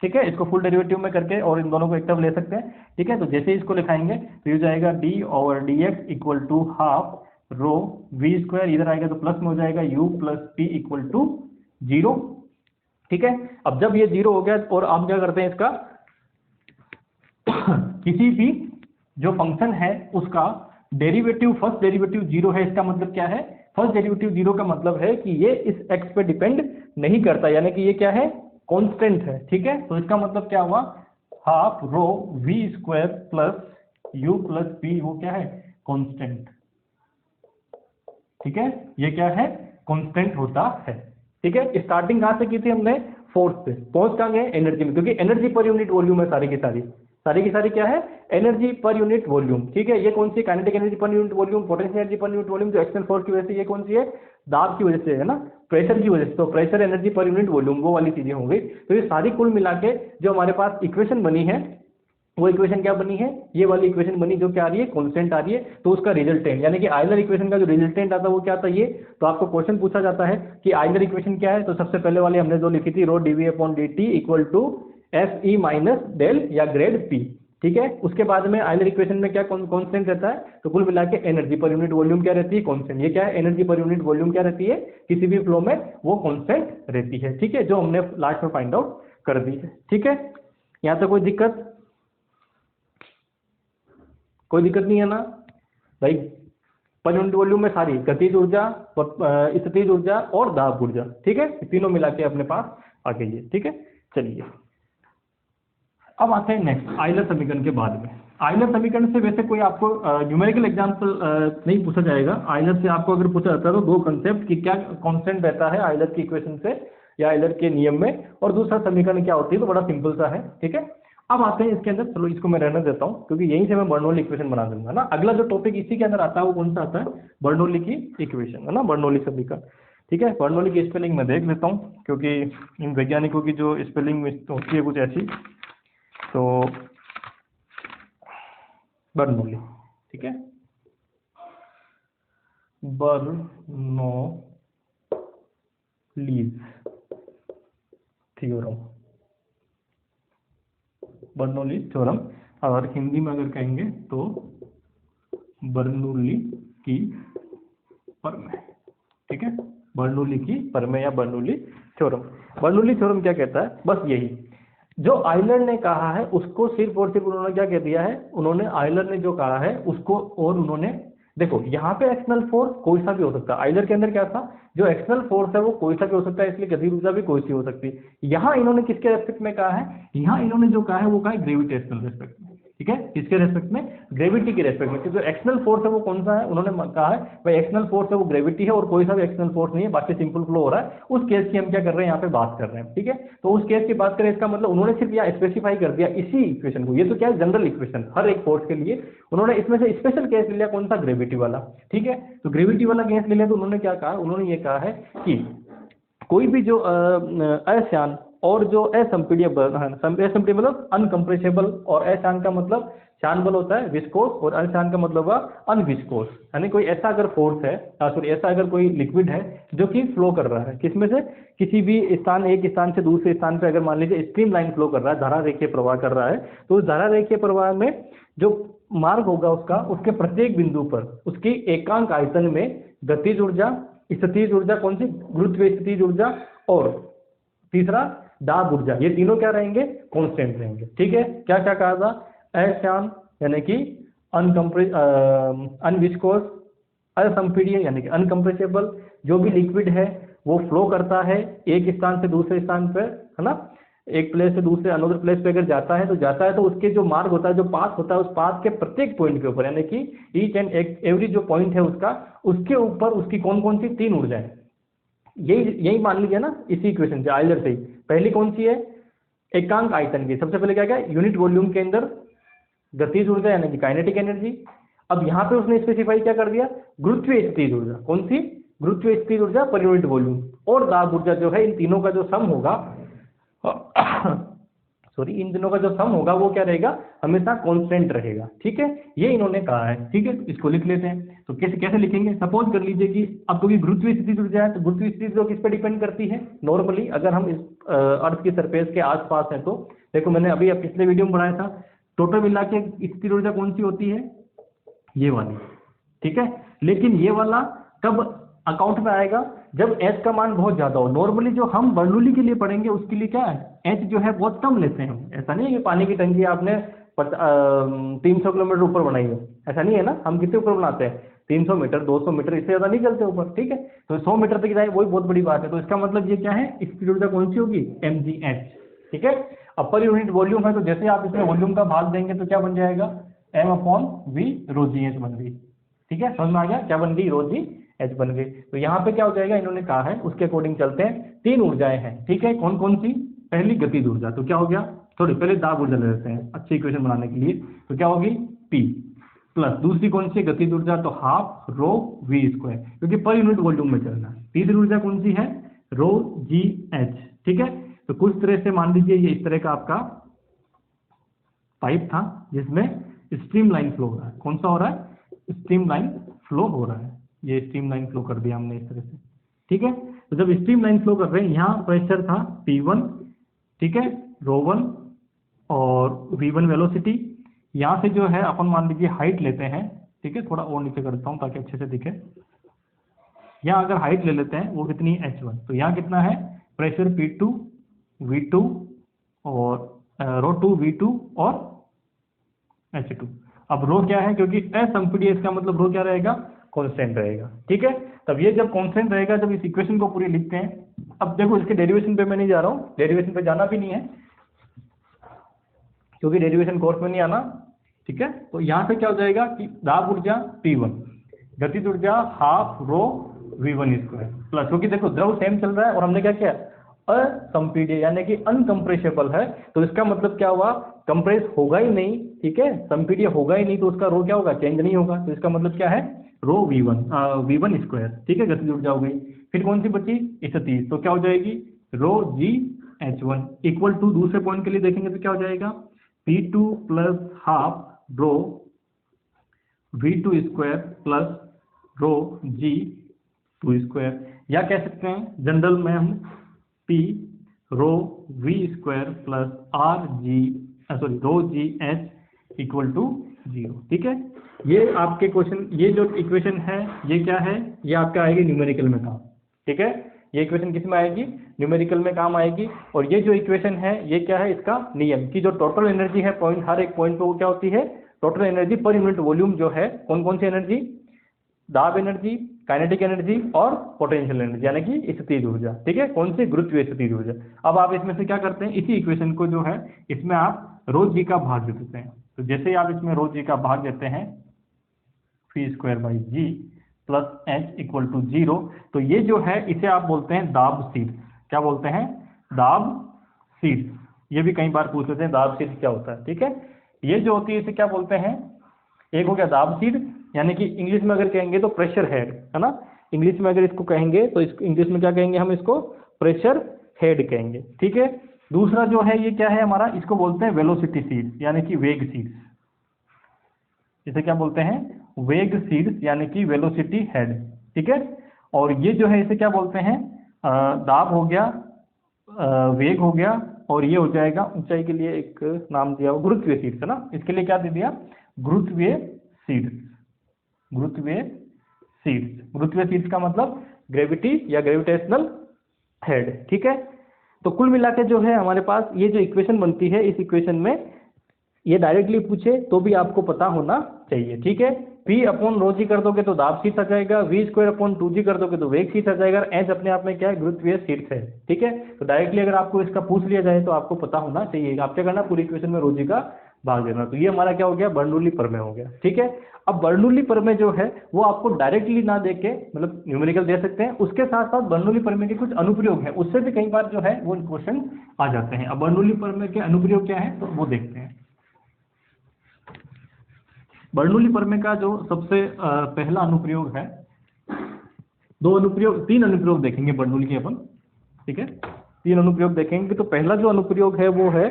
ठीक है, इसको फुल डेरिवेटिव में करके और इन दोनों को एक तरफ ले सकते हैं। ठीक है, तो जैसे इसको लिखाएंगे तो ये जाएगा d over D X equal to half rho v square, इधर आएगा तो प्लस में हो जाएगा u plus p equal to 0। ठीक है, अब जब ये 0 हो गया और आप क्या करते हैं, इसका किसी भी जो फंक्शन है उसका डेरिवेटिव, फर्स्ट डेरिवेटिव 0 है, इसका मतलब क्या है, फर्स्ट डेरिवेटिव 0 का मतलब है कि ये इस x पे डिपेंड नहीं करता, यानी कि ये क्या है, कांस्टेंट है। ठीक है, तो इसका मतलब क्या हुआ, half rho v square plus u plus p, वो क्या है, कांस्टेंट। ठीक है, ये क्या है, कांस्टेंट होता है। ठीक है, स्टार्टिंग कहां से की थी हमने, फोर्स से, पहुंच कहां गए, एनर्जी में, क्योंकि एनर्जी पर यूनिट वॉल्यूम है सारी की सारी क्या है, एनर्जी पर यूनिट वॉल्यूम। ठीक है, ये कौन सी, kinetic energy per unit volume, potential energy per unit volume, जो एक्सटर्नल फोर्स की वजह से, ये कौन सी है, दाब की वजह से है ना, प्रेशर की वजह से, तो pressure energy per unit volume, वो वाली चीजें हो गई। तो ये सारी कुल मिला के जो हमारे पास इक्वेशन बनी है, वो इक्वेशन क्या बनी है, ये वाली इक्वेशन बनी, जो क्या आ रही है, कांस्टेंट आ रही है। तो उसका रिजल्टेंट, यानी कि आयलर इक्वेशन का जो रिजल्टेंट आता है वो क्या आता है, ये। तो आपको क्वेश्चन पूछा जाता है कि आयलर इक्वेशन क्या है, तो सबसे पहले वाली हमने जो लिखी थी, rho dv upon dt equal to F E minus del या ग्रेड p। ठीक है, उसके बाद में आयलर इक्वेशन में क्या कांस्टेंट रहता है, तो कुल मिला के एनर्जी पर यूनिट वॉल्यूम क्या रहती है, कांस्टेंट। ये क्या है, एनर्जी पर यूनिट वॉल्यूम क्या रहती है, किसी भी फ्लो में वो कांस्टेंट रहती है। ठीक है, जो हमने लास्ट में फाइंड आउट कर दी है। ठीक है, यहाँ तक कोई दिक्कत, कोई दिक्कत नहीं है ना भाई। पर यूनिट वॉल्यूम में सारी गतिज ऊर्जा, स्थितिज ऊर्जा और दाब ऊर्जा, ठीक है, तीनों मिला के अपने पास आ गई है। ठीक है, चलिए अब आते हैं नेक्स्ट, आयलर समीकरण के बाद में। आयलर समीकरण से वैसे कोई आपको न्यूमेरिकल एग्जांपल नहीं पूछा जाएगा। आयलर से आपको अगर पूछा जाता है तो 2 कंसेप्ट कि क्या कांस्टेंट रहता है आयलर की इक्वेशन से या आयलर के नियम में, और दूसरा समीकरण क्या होती है, तो बड़ा सिंपल सा है। ठीक है, अब आते हैं इसके अंदर, चलो इसको मैं रहने देता हूँ क्योंकि यहीं से मैं बर्नौली इक्वेशन बना दूंगा ना। अगला जो टॉपिक इसी के अंदर आता है वो कौन सा आता है, बर्नौली की इक्वेशन, है ना, बर्नौली समीकरण। ठीक है, बर्नौली की स्पेलिंग मैं देख लेता हूँ क्योंकि इन वैज्ञानिकों की जो स्पेलिंग होती है कुछ ऐसी, तो बर्नौली, ठीक है, बर्नौलीज थ्योरम, बर्नौली थ्योरम, और हिंदी में अगर कहेंगे तो बर्नौली की प्रमेय। ठीक है, बर्नौली की प्रमेय या बर्नौली थ्योरम। बर्नौली थ्योरम क्या कहता है, बस यही जो आयलर ने कहा है उसको सिर्फ और सिर्फ उन्होंने क्या कह दिया है, उन्होंने आयलर ने जो कहा है उसको, और उन्होंने देखो यहाँ पे एक्सटर्नल फोर्स कोई सा भी हो सकता है। आयलर के अंदर क्या था, जो एक्सटर्नल फोर्स है वो कोई सा भी हो सकता है, इसलिए गतिज ऊर्जा भी कोई सी हो सकती है। यहाँ इन्होंने किसके रेस्पेक्ट में कहा है, यहाँ इन्होंने जो कहा है वो कहा है ग्रेविटेशनल रेस्पेक्ट में। ठीक है, किसके रेस्पेक्ट में, ग्रेविटी के रेस्पेक्ट में, क्योंकि एक्सटर्नल फोर्स है वो कौन सा है, उन्होंने कहा है भाई एक्सटर्नल फोर्स है वो ग्रेविटी है और कोई सा भी एक्सटर्नल फोर्स नहीं है, बाकी सिंपल फ्लो हो रहा है। उस केस की हम क्या कर रहे हैं, यहाँ पे बात कर रहे हैं। ठीक है, तो उस केस की बात करें, इसका मतलब उन्होंने सिर्फ यहाँ स्पेसिफाई कर दिया इसी इक्वेशन को। ये तो क्या है, जनरल इक्वेशन, हर एक फोर्स के लिए उन्होंने इसमें से स्पेशल केस ले लिया, कौन सा, ग्रेविटी वाला। ठीक है, तो ग्रेविटी वाला केस ले लिया, तो उन्होंने क्या कहा, उन्होंने ये कहा है कि कोई भी जो अश्यान और जो असंपीड्य, असंपीड्य मतलब अनकंप्रेसेबल, और अश्यान का मतलब शान बल होता है विस्कोस, और अनशान का मतलब हुआ अनविस्कोस, यानी कोई ऐसा अगर फोर्स है, सॉरी ऐसा अगर कोई लिक्विड है जो कि फ्लो कर रहा है, किसमें से, किसी भी स्थान, एक स्थान से दूसरे स्थान पे अगर मान लीजिए स्ट्रीम लाइन फ्लो कर रहा है, धारा रेखीय प्रवाह कर रहा है, तो उस धारा रेखीय प्रवाह में जो मार्ग होगा उसका, उसके प्रत्येक बिंदु पर उसकी एकांक आयतन में गतिज ऊर्जा, स्थितिज ऊर्जा, कौन सी, गुरुत्वीय स्थितिज ऊर्जा, और तीसरा दाब ऊर्जा, ये तीनों क्या रहेंगे, कांस्टेंट रहेंगे। ठीक है, क्या क्या कहा था, अशान यानी कि अनविस्कोस, असंपीड्य यानी कि अनकंप्रेसेबल, जो भी लिक्विड है वो फ्लो करता है एक स्थान से दूसरे स्थान पर, है ना, एक प्लेस से दूसरे अनदर प्लेस पे अगर जाता है तो उसके जो मार्ग होता है, जो पाथ होता है, उस पाथ के प्रत्येक पॉइंट के ऊपर, यानी कि ईच एंड एवरी जो पॉइंट है उसका, उसके ऊपर उसकी कौन कौन सी तीन ऊर्जाएं, यही मान लीजिए ना इसी इक्वेशन से, आइलर से ही। पहली कौन सी है, एकांक आयतन की, सबसे पहले क्या क्या, यूनिट वॉल्यूम के अंदर गतिज ऊर्जा यानी कि काइनेटिक एनर्जी। अब यहाँ पे उसने स्पेसिफाई क्या कर दिया, गुरुत्वीय स्थितिज ऊर्जा, कौन सी, गुरुत्वीय स्थितिज ऊर्जा पर यूनिट वॉल्यूम, और दाब ऊर्जा जो है, इन तीनों का जो सम होगा सॉरी, इन तीनों का जो सम होगा वो क्या रहेगा, हमेशा कांस्टेंट रहेगा। ठीक है, ये इन्होंने कहा है। ठीक है, इसको लिख लेते हैं। तो कैसे कैसे लिखेंगे, सपोज कर लीजिए कि अब क्योंकि गुरुत्वीय स्थितिज ऊर्जा है, तो गुरुत्वीय स्थितिज ऊर्जा किस पे डिपेंड करती है, नॉर्मली अगर हम इस अर्थ की सरफेस के आसपास हैं तो देखो, मैंने अभी पिछले वीडियो में बनाया था, टोटल मिला के स्थितिज ऊर्जा कौन सी होती है, ये वाली। ठीक है, लेकिन ये वाला कब अकाउंट में आएगा, जब एच का मान बहुत ज्यादा हो। नॉर्मली जो हम बर्नौली के लिए पढ़ेंगे उसके लिए क्या है, एच जो है बहुत कम लेते हैं। ऐसा नहीं है कि पानी की टंकी आपने 300 किलोमीटर ऊपर बनाई है, ऐसा नहीं है ना, हम कितने ऊपर बनाते हैं, 300 मीटर, 200 मीटर, इससे ज्यादा नहीं चलते ऊपर। ठीक है, तो 100 मीटर तक जाए वही बहुत बड़ी बात है। तो इसका मतलब ये क्या है, स्थितिज ऊर्जा कौन सी होगी, mgh। ठीक है, अब पर यूनिट वॉल्यूम है, तो जैसे आप इसमें वॉल्यूम का भाग देंगे तो क्या बन जाएगा, m/v ρgh बन गई। ठीक है, समझ में आ गया, क्या बन गई, ρgh बन गई। तो यहाँ पे क्या हो जाएगा, इन्होंने कहा है उसके अकॉर्डिंग चलते हैं। तीन ऊर्जाएं हैं, ठीक है, कौन कौन सी, पहली गतिज ऊर्जा, तो क्या हो गया, थोड़ी पहले दाब ऊर्जा ले लेते हैं अच्छी इक्वेशन बनाने के लिए, तो क्या होगी, P प्लस दूसरी कौन सी गतिज ऊर्जा, तो हाफ रो वी स्क्वायर, क्योंकि पर यूनिट वॉल्यूम में चलना है। तीसरी ऊर्जा कौन सी है, ρgh। ठीक है, तो कुछ तरह से मान लीजिए ये इस तरह का आपका पाइप था जिसमें स्ट्रीम लाइन फ्लो हो रहा है, कौन सा हो रहा है, स्ट्रीम लाइन फ्लो हो रहा है, ये स्ट्रीम लाइन फ्लो कर दिया हमने इस तरह से। ठीक है, तो जब स्ट्रीम लाइन फ्लो कर रहे हैं, यहाँ प्रेशर था P1, ठीक है, ρ1 और V1 वेलोसिटी, यहाँ से जो है अपन मान लीजिए हाइट लेते हैं। ठीक है, थोड़ा और नीचे करता हूँ ताकि अच्छे से दिखे। यहाँ अगर हाइट ले लेते हैं वो कितनी है, h1, तो यहाँ कितना है, प्रेशर P2 V2 और ρ2 V2 और h2। अब रो क्या है, क्योंकि असंपीड्य, इसका मतलब रो क्या रहेगा, कांस्टेंट रहेगा। ठीक है, तब ये जब कांस्टेंट रहेगा, जब इस इक्वेशन को पूरी लिखते हैं, अब देखो इसके डेरिवेशन पे मैं नहीं जा रहा हूँ, डेरिवेशन पे जाना भी नहीं है क्योंकि डेरिवेशन कोर्स में नहीं आना। ठीक है, तो यहाँ पे क्या हो जाएगा कि दाब ऊर्जा P1, गतिज ऊर्जा half rho V1 square plus, क्योंकि देखो द्रव सेम चल रहा है और हमने क्या किया, असंपीड्य यानी कि अनकंप्रेसेबल है, तो इसका मतलब क्या हुआ, कंप्रेस होगा ही नहीं। ठीक है, संपीड्य होगा ही नहीं, तो उसका रो क्या होगा, चेंज नहीं होगा, तो इसका मतलब क्या है, रो V1 स्क्वायर। ठीक है, गतिज ऊर्जा हो गई। फिर कौन सी बची, स्थिति, तो क्या हो जाएगी, ρgh1 इक्वल टू, दूसरे पॉइंट के लिए देखेंगे तो क्या हो जाएगा, P2 plus half rho V2 square plus ρg2 square, या कह सकते हैं जनरल में हम P rho V square plus ρgh equal to 0। ठीक है, ये आपके क्वेश्चन, ये जो इक्वेशन है ये क्या है, ये आपका आएगी न्यूमेरिकल में काम। ठीक है, ये इक्वेशन किस में आएगी, न्यूमेरिकल में काम आएगी। और ये जो इक्वेशन है ये क्या है, इसका नियम की जो टोटल एनर्जी है पॉइंट, हर एक पॉइंट पे वो क्या होती है, total energy per unit volume जो है, कौन कौन सी एनर्जी, दाब एनर्जी, काइनेटिक एनर्जी और पोटेंशियल एनर्जी यानी कि स्थितिज ऊर्जा। ठीक है, कौन सी, गुरुत्वीय स्थितिज ऊर्जा। अब आप इसमें से क्या करते हैं, इसी इक्वेशन को जो है इसमें आप ρg का भाग दे देते हैं। तो जैसे ही आप इसमें ρg का भाग देते हैं, v²/g plus h equal to 0, तो ये जो है इसे आप बोलते हैं दाब सीध। क्या बोलते हैं, दाब सीध। ये भी कई बार पूछ लेते हैं दाब सीध क्या होता है। ठीक है, ये जो होती है इसे क्या बोलते हैं, एक हो गया दाब सीध, यानी कि इंग्लिश में अगर कहेंगे तो प्रेशर हेड, है ना, इंग्लिश में अगर इसको कहेंगे तो इसको इंग्लिश में क्या कहेंगे, हम इसको प्रेशर हेड कहेंगे। ठीक है, दूसरा जो है ये क्या है हमारा, इसको बोलते हैं वेलोसिटी सीध यानी कि वेग सीध। इसे क्या बोलते हैं, वेग शीर्ष यानी कि वेलोसिटी हेड, ठीक है। और ये जो है इसे क्या बोलते हैं, दाब हो गया, वेग हो गया, और ये हो जाएगा ऊंचाई के लिए एक नाम दिया हुआ गुरुत्वीय शीर्ष है ना, इसके लिए क्या दे दिया, गुरुत्वीय शीर्ष। गुरुत्वीय शीर्ष, गुरुत्वीय शीर्ष का मतलब ग्रेविटी या ग्रेविटेशनल हेड, ठीक है। तो कुल मिला के जो है हमारे पास ये जो इक्वेशन बनती है, इस इक्वेशन में ये डायरेक्टली पूछे तो भी आपको पता होना चाहिए, ठीक है। P अपॉन रो जी कर दोगे तो दाब शीर्ष आ जाएगा, V स्क्वायर अपॉन 2G कर दोगे तो वेग शीर्ष आ जाएगा, H अपने आप में क्या है, गुरुत्वीय शीर्ष है, ठीक है। तो डायरेक्टली अगर आपको इसका पूछ लिया जाए तो आपको पता होना चाहिए। आप क्या करना, पूरी इक्वेशन में रो जी का भाग देना। तो ये हमारा क्या हो गया, बर्नौली प्रमेय हो गया, ठीक है। अब बर्नौली प्रमेय जो है वो आपको डायरेक्टली ना दे के मतलब न्यूमेरिकल दे सकते हैं, उसके साथ साथ बर्नौली प्रमेय के कुछ अनुप्रयोग है, उससे भी कई बार जो है वो क्वेश्चन आ जाते हैं। अब बर्नौली प्रमेय के अनुप्रयोग क्या है तो वो देखते हैं। बर्नौली प्रमेय का जो सबसे पहला अनुप्रयोग है, तीन अनुप्रयोग देखेंगे बर्नौली के अपन, ठीक है। तीन अनुप्रयोग देखेंगे। तो पहला जो अनुप्रयोग है वो है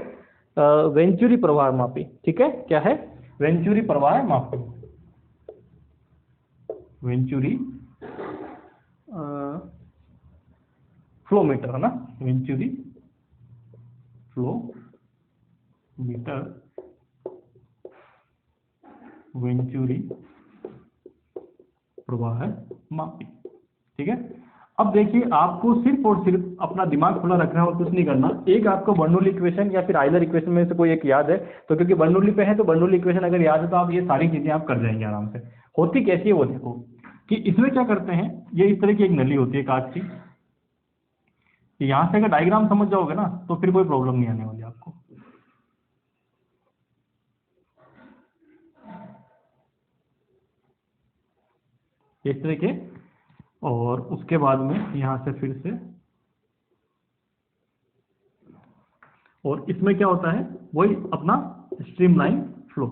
वेंचुरी प्रवाह मापी, ठीक है। क्या है, वेंचुरी प्रवाह मापी, वेंचुरी फ्लो मीटर है ना, वेंचुरी फ्लो मीटर, वेंचुरी प्रवाह मापी, ठीक है। अब देखिए आपको सिर्फ और सिर्फ अपना दिमाग खुला रखना है और कुछ नहीं करना। एक आपको बर्नौली इक्वेशन या फिर आयलर इक्वेशन में से कोई एक याद है तो, क्योंकि बर्नौली पे है तो बर्नौली इक्वेशन अगर याद है तो आप ये सारी चीजें आप कर जाएंगे आराम से। होती कैसी है वो देखो, कि इसमें क्या करते हैं, ये इस तरह की एक नली होती है कांच की, यहां से अगर डायग्राम समझ जाओगे ना तो फिर कोई प्रॉब्लम नहीं आने वाली आपको। इस तरह के, और उसके बाद में यहां से फिर से, और इसमें क्या होता है वही अपना स्ट्रीमलाइन फ्लो,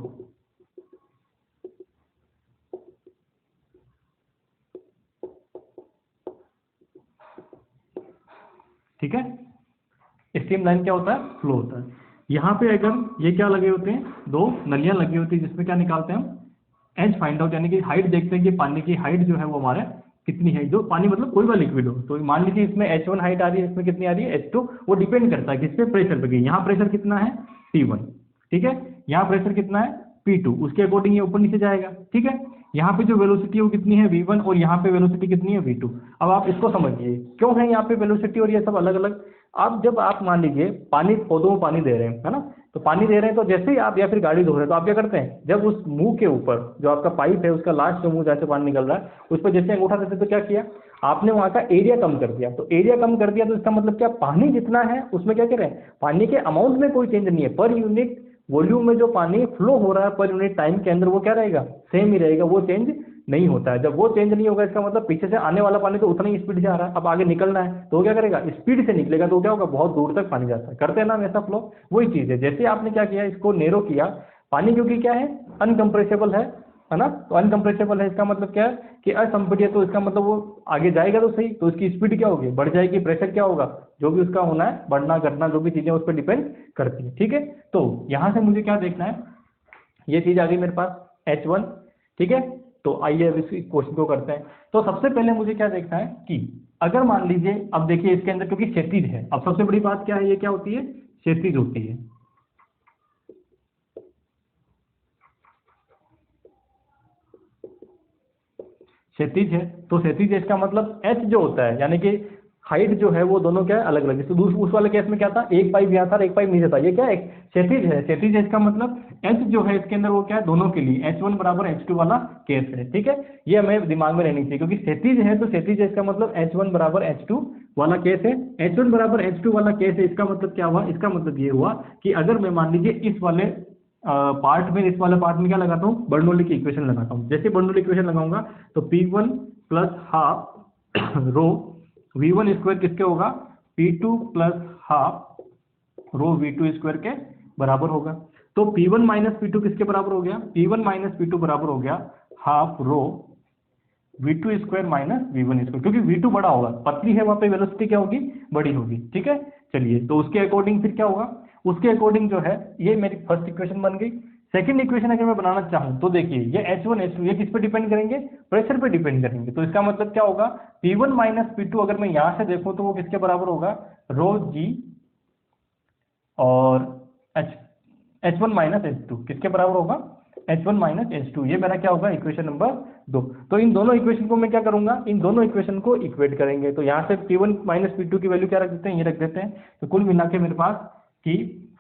ठीक है। स्ट्रीमलाइन क्या होता है, फ्लो होता है। यहाँ पे अगर ये क्या लगे होते हैं, दो नलियां लगी होती है जिसमें क्या निकालते हैं हम, एच फाइंड आउट, यानी कि हाइट देखते हैं कि पानी की हाइट जो है वो हमारे कितनी है। जो पानी मतलब कोई भी लिक्विड हो, तो मान लीजिए इसमें H1 हाइट आ रही है, इसमें कितनी आ रही है H2, वो डिपेंड करता है किस पे, प्रेशर पे। यहाँ प्रेशर कितना है P1, ठीक है। यहाँ प्रेशर कितना है P2, उसके अकॉर्डिंग ये ऊपर नीचे जाएगा, ठीक है। यहाँ पे जो वेलोसिटी है वो कितनी है V1, और यहाँ पे वेलोसिटी कितनी है V2। अब आप इसको समझिए क्यों है यहाँ पे वेलोसिटी और ये सब अलग अलग। आप जब आप मान लीजिए पानी, पौधों में पानी दे रहे हैं है ना, तो पानी दे रहे हैं तो जैसे ही आप या फिर गाड़ी धो रहे हैं तो आप क्या करते हैं, जब उस मुंह के ऊपर जो आपका पाइप है उसका लास्ट जो मुंह जैसे पानी निकल रहा है उस पर जैसे अंगूठा देते तो क्या किया आपने, वहां का एरिया कम कर दिया। तो एरिया कम कर दिया तो इसका मतलब क्या, पानी जितना है उसमें क्या कह रहे हैं, पानी के अमाउंट में कोई चेंज नहीं है, पर यूनिट वॉल्यूम में जो पानी फ्लो हो रहा है पर यूनिट टाइम के अंदर वो क्या रहेगा, सेम ही रहेगा, वो चेंज नहीं होता है। जब वो चेंज नहीं होगा इसका मतलब पीछे से आने वाला पानी तो उतना ही स्पीड से आ रहा है, अब आगे निकलना है तो क्या करेगा, स्पीड से निकलेगा, तो क्या होगा, बहुत दूर तक पानी जाता है। करते हैं ना ऐसा फ्लो, वही चीज है। जैसे आपने क्या किया, इसको नेरो किया, पानी क्योंकि क्या है अनकंप्रेसेबल है ना, तो अनकंप्रेसेबल है इसका मतलब क्या है कि असंपीड्य, तो इसका मतलब वो आगे जाएगा तो सही, तो इसकी स्पीड क्या होगी, बढ़ जाएगी, प्रेशर क्या होगा, जो भी उसका होना है, बढ़ना घटना जो भी चीजें उस पर डिपेंड करती है, ठीक है। तो यहां से मुझे क्या देखना है, ये चीज आ गई मेरे पास H1, ठीक है। तो आइए अब इस क्वेश्चन को करते हैं। तो सबसे पहले मुझे क्या देखना है कि अगर मान लीजिए, अब देखिए इसके अंदर क्योंकि क्षैतिज है, अब सबसे बड़ी बात क्या है, ये क्या होती है, क्षैतिज होती है। क्षैतिज है तो क्षैतिज है, इसका मतलब H जो होता है यानी कि हाइट जो है वो दोनों क्या है अलग अलग। तो उस वाले केस में क्या था, एक पाइप यहाँ था और एक पाइप नीचे था, ये क्या है क्षैतिज है। क्षैतिज है इसका मतलब H जो है इसके अंदर वो क्या है, दोनों के लिए H1 बराबर H2 वाला केस है, ठीक है। ये हमें दिमाग में रहनी चाहिए, क्योंकि क्षैतिज है तो क्षैतिज है इसका मतलब H1 बराबर H2 वाला केस है। H1 बराबर H2 वाला केस है, इसका मतलब क्या हुआ, इसका मतलब ये हुआ कि अगर मैं मान लीजिए इस वाले पार्ट में, इस वाले पार्ट में क्या लगाता हूँ, बर्नौली की इक्वेशन लगाता हूँ। जैसे बर्नौली इक्वेशन लगाऊंगा तो P1 प्लस हाफ रो V1 स्क्वायर किसके होगा, P2 plus half rho V2 square के बराबर होगा। तो P1 माइनस P2 किसके बराबर हो गया, P1 माइनस P2 बराबर हो गया half rho V2 square minus V1 square, क्योंकि V2 बड़ा होगा, पतली है वहां पे वेलोसिटी क्या होगी, बड़ी होगी, ठीक है। चलिए तो उसके अकॉर्डिंग फिर क्या होगा, उसके अकॉर्डिंग जो है ये मेरी फर्स्ट इक्वेशन बन गई। सेकंड इक्वेशन अगर मैं बनाना चाहूँ तो देखिए ये H1 H2 ये किस पे डिपेंड करेंगे, प्रेशर पे डिपेंड करेंगे। तो इसका मतलब क्या होगा, P1 माइनस P2 अगर मैं यहाँ से देखूँ तो वो किसके बराबर होगा, रो जी और H1 माइनस H2 किसके बराबर होगा, H1 माइनस H2। ये मेरा क्या होगा, इक्वेशन नंबर 2। तो इन दोनों इक्वेशन को मैं क्या करूंगा, इन दोनों इक्वेशन को इक्वेट करेंगे। तो यहाँ से P1 माइनस P2 की वैल्यू क्या रख देते हैं, ये रख देते हैं। तो कुल मिला के मेरे पास कि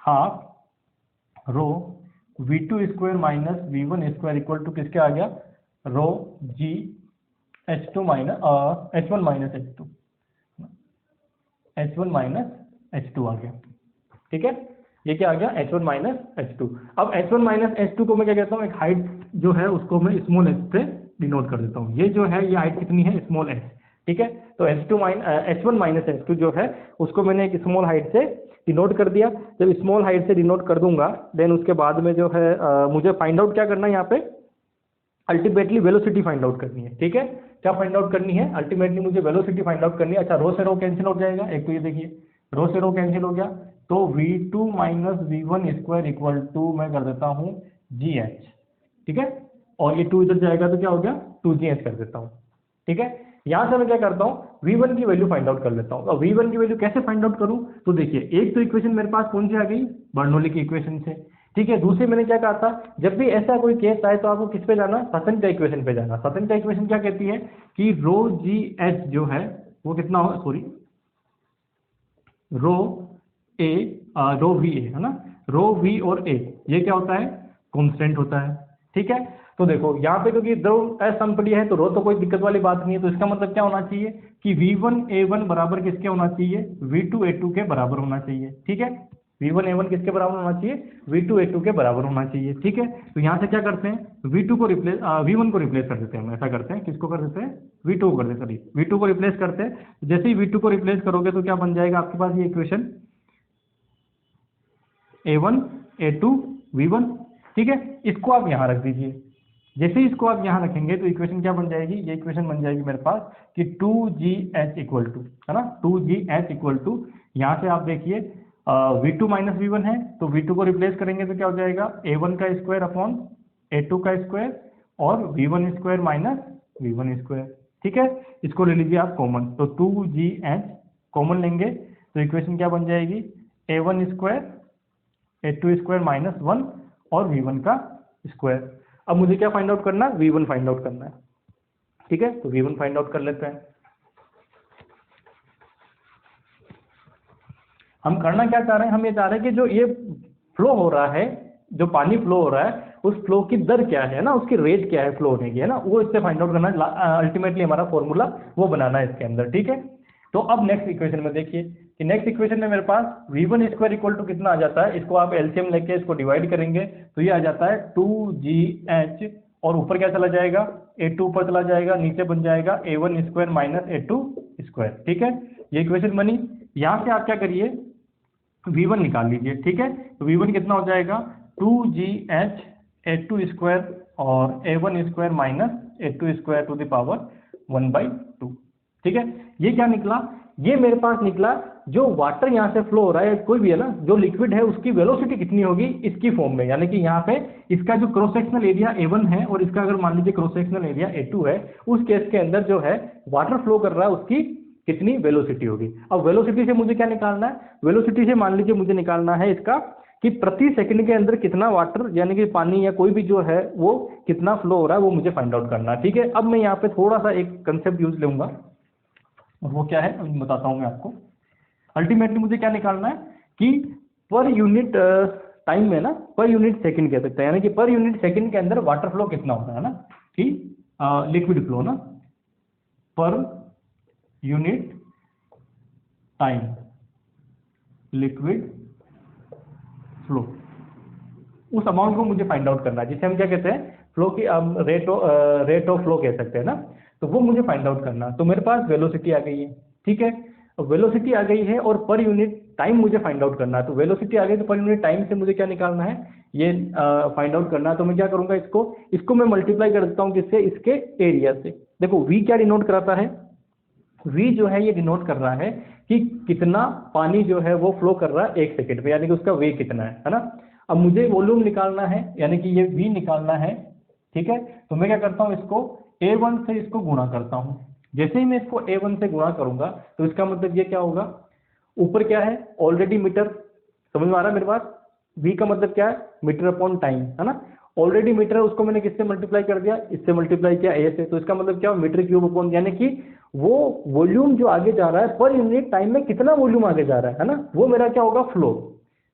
half rho V2 square minus V1 square equal to किसके आ गया, rho G H2 minus H1 minus H2, H1 minus H2 आ गया। ठीक है, ये क्या आ गया, H1 माइनस H2। अब H1 माइनस H2 को मैं क्या कहता हूँ, एक हाइट जो है उसको मैं स्मॉल h से डिनोट कर देता हूँ। ये जो है ये हाइट कितनी है, स्मॉल h। ठीक है, तो H1 माइनस H2 जो है उसको मैंने एक स्मॉल हाइट से डिनोट कर दिया। जब स्मॉल हाइट से डिनोट कर दूंगा देन उसके बाद में जो है मुझे फाइंड आउट क्या करना है, यहाँ पे अल्टीमेटली वेलोसिटी फाइंड आउट करनी है। ठीक है, क्या फाइंड आउट करनी है, अल्टीमेटली मुझे वेलोसिटी फाइंड आउट करनी है। अच्छा, रो से रो कैंसिल हो जाएगा, एक तो ये देखिए रो से रो कैंसिल हो गया, तो V2 minus V1 square equal to मैं कर देता हूँ GH। ठीक है, और ये 2 इधर जाएगा तो क्या हो गया, 2GH कर देता हूँ। ठीक है, यहाँ से मैं क्या करता हूँ, V1 की वैल्यू फाइंड आउट कर लेता हूँ। और V1 की वैल्यू कैसे फाइंड आउट करूँ, तो देखिए एक तो इक्वेशन मेरे पास कौन सी आ गई, बर्नौली की इक्वेशन से। ठीक है, दूसरी मैंने क्या कहा था, जब भी ऐसा कोई केस आए तो आपको किस पे जाना, सतन का इक्वेशन पे जाना। सतन का इक्वेशन क्या कहती है कि रो जी एच जो है वो कितना हो, sorry row A row V A है ना, रो वी और ए ये क्या होता है, कांस्टेंट होता है। ठीक है, तो देखो यहाँ पे क्योंकि दो असमप्रिय है तो रो तो कोई दिक्कत वाली बात नहीं है। तो इसका मतलब क्या होना चाहिए कि V1 A1 बराबर किसके होना चाहिए, V2 A2 के बराबर होना चाहिए। ठीक है, V1 A1 किसके बराबर होना चाहिए, V2 A2 के बराबर होना चाहिए। ठीक है, तो यहाँ से क्या करते हैं, V1 को रिप्लेस कर देते हैं। हम ऐसा करते हैं, किसको कर देते हैं, V2 को कर देते हैं, V2 को रिप्लेस करते हैं। जैसे ही V2 को रिप्लेस करोगे तो क्या बन जाएगा आपके पास ये इक्वेशन A1 A2 V1। ठीक है, इसको आप यहाँ रख दीजिए। जैसे ही इसको आप यहाँ रखेंगे तो इक्वेशन क्या बन जाएगी, ये इक्वेशन बन जाएगी मेरे पास कि 2GH इक्वल टू है ना, 2GH इक्वल टू यहाँ से आप देखिए V2 माइनस V1 है तो V2 को रिप्लेस करेंगे तो क्या हो जाएगा, A1 का स्क्वायर अपॉन A2 का स्क्वायर और V1 square minus V1 square. ठीक है, इसको ले लीजिए आप कॉमन, तो 2GH कॉमन लेंगे तो इक्वेशन क्या बन जाएगी, A1 square A2 square minus 1 और V1 का स्क्वायर। अब मुझे क्या फाइंड आउट करना है, V1 फाइंड आउट करना है। ठीक है, तो V1 फाइंड आउट कर लेते हैं। हम करना क्या चाह रहे हैं, हम ये चाह रहे हैं कि जो ये फ्लो हो रहा है, जो पानी फ्लो हो रहा है उस फ्लो की दर क्या है ना, उसकी रेट क्या है फ्लो होने की है ना, वो इससे फाइंड आउट करना है। अल्टीमेटली हमारा फॉर्मूला वो बनाना है इसके अंदर। ठीक है, तो अब नेक्स्ट इक्वेशन में देखिए कि नेक्स्ट इक्वेशन में मेरे पास V1 स्क्वायर इक्वल टू कितना आ जाता है, इसको आप एलसीएम लेके इसको डिवाइड करेंगे तो ये आ जाता है 2GH और ऊपर क्या चला जाएगा, A2 ऊपर चला जाएगा, नीचे बन जाएगा A1 square minus A2 square. ठीक है, ये इक्वेशन बनी। यहाँ से आप क्या करिए, V1 निकाल लीजिए। ठीक है, तो V1 कितना हो जाएगा, 2GH A2 स्क्वायर और A1 square minus A2 square to the power 1/2। ठीक है, ये क्या निकला, ये मेरे पास निकला जो वाटर यहाँ से फ्लो हो रहा है, कोई भी है ना जो लिक्विड है उसकी वेलोसिटी कितनी होगी इसकी फॉर्म में, यानी कि यहाँ पे इसका जो क्रॉस सेक्शनल एरिया A1 है और इसका अगर मान लीजिए क्रॉस सेक्शनल एरिया A2 है, उस केस के अंदर जो है वाटर फ्लो कर रहा है उसकी कितनी वेलोसिटी होगी। अब वेलोसिटी से मुझे क्या निकालना है, वेलोसिटी से मान लीजिए मुझे निकालना है इसका कि प्रति सेकंड के अंदर कितना वाटर यानी कि पानी या कोई भी जो है वो कितना फ्लो हो रहा है वो मुझे फाइंड आउट करना है। ठीक है, अब मैं यहाँ पे थोड़ा सा एक कंसेप्ट यूज लूंगा और वो क्या है बताता हूँ मैं आपको। अल्टीमेटली मुझे क्या निकालना है कि पर यूनिट टाइम में ना, पर यूनिट सेकंड कह सकते हैं, यानी कि पर यूनिट सेकंड के अंदर वाटर फ्लो कितना होता है ना, कि लिक्विड फ्लो ना, per unit time liquid flow, उस अमाउंट को मुझे फाइंड आउट करना है जिसे हम क्या कहते हैं, फ्लो की रेट ऑफ फ्लो कह सकते हैं ना, तो वो मुझे फाइंड आउट करना। तो मेरे पास वेलोसिटी आ गई है। ठीक है, वेलोसिटी आ गई है और पर यूनिट टाइम मुझे फाइंड आउट करना है। तो वेलोसिटी आ गई तो पर यूनिट टाइम से मुझे क्या निकालना है, ये फाइंड आउट करना है। तो मैं क्या करूंगा, इसको मैं मल्टीप्लाई कर देता हूँ किससे, इसके एरिया से। देखो V क्या डिनोट कराता है, V जो है ये डिनोट कर रहा है कि कितना पानी जो है वो फ्लो कर रहा है 1 सेकंड में, यानी कि उसका वेग कितना है ना। अब मुझे वॉल्यूम निकालना है, यानी कि ये V निकालना है, ठीक है। तो मैं क्या करता हूँ, इसको A1 से इसको गुणा करता हूँ। जैसे ही मैं इसको A1 से गुणा करूंगा तो इसका मतलब ये क्या होगा, ऊपर क्या है ऑलरेडी मीटर, समझ में आ रहा है मेरे पास। V का मतलब क्या है, मीटर अपॉन टाइम, है ना। ऑलरेडी मीटर है, उसको मैंने किससे मल्टीप्लाई कर दिया, इससे मल्टीप्लाई किया A से, तो इसका मतलब क्या, मीटर क्यूब अपॉन, यानी कि वो वॉल्यूम जो आगे जा रहा है पर यूनिट टाइम में कितना वॉल्यूम आगे जा रहा है ना, वो मेरा क्या होगा, फ्लो।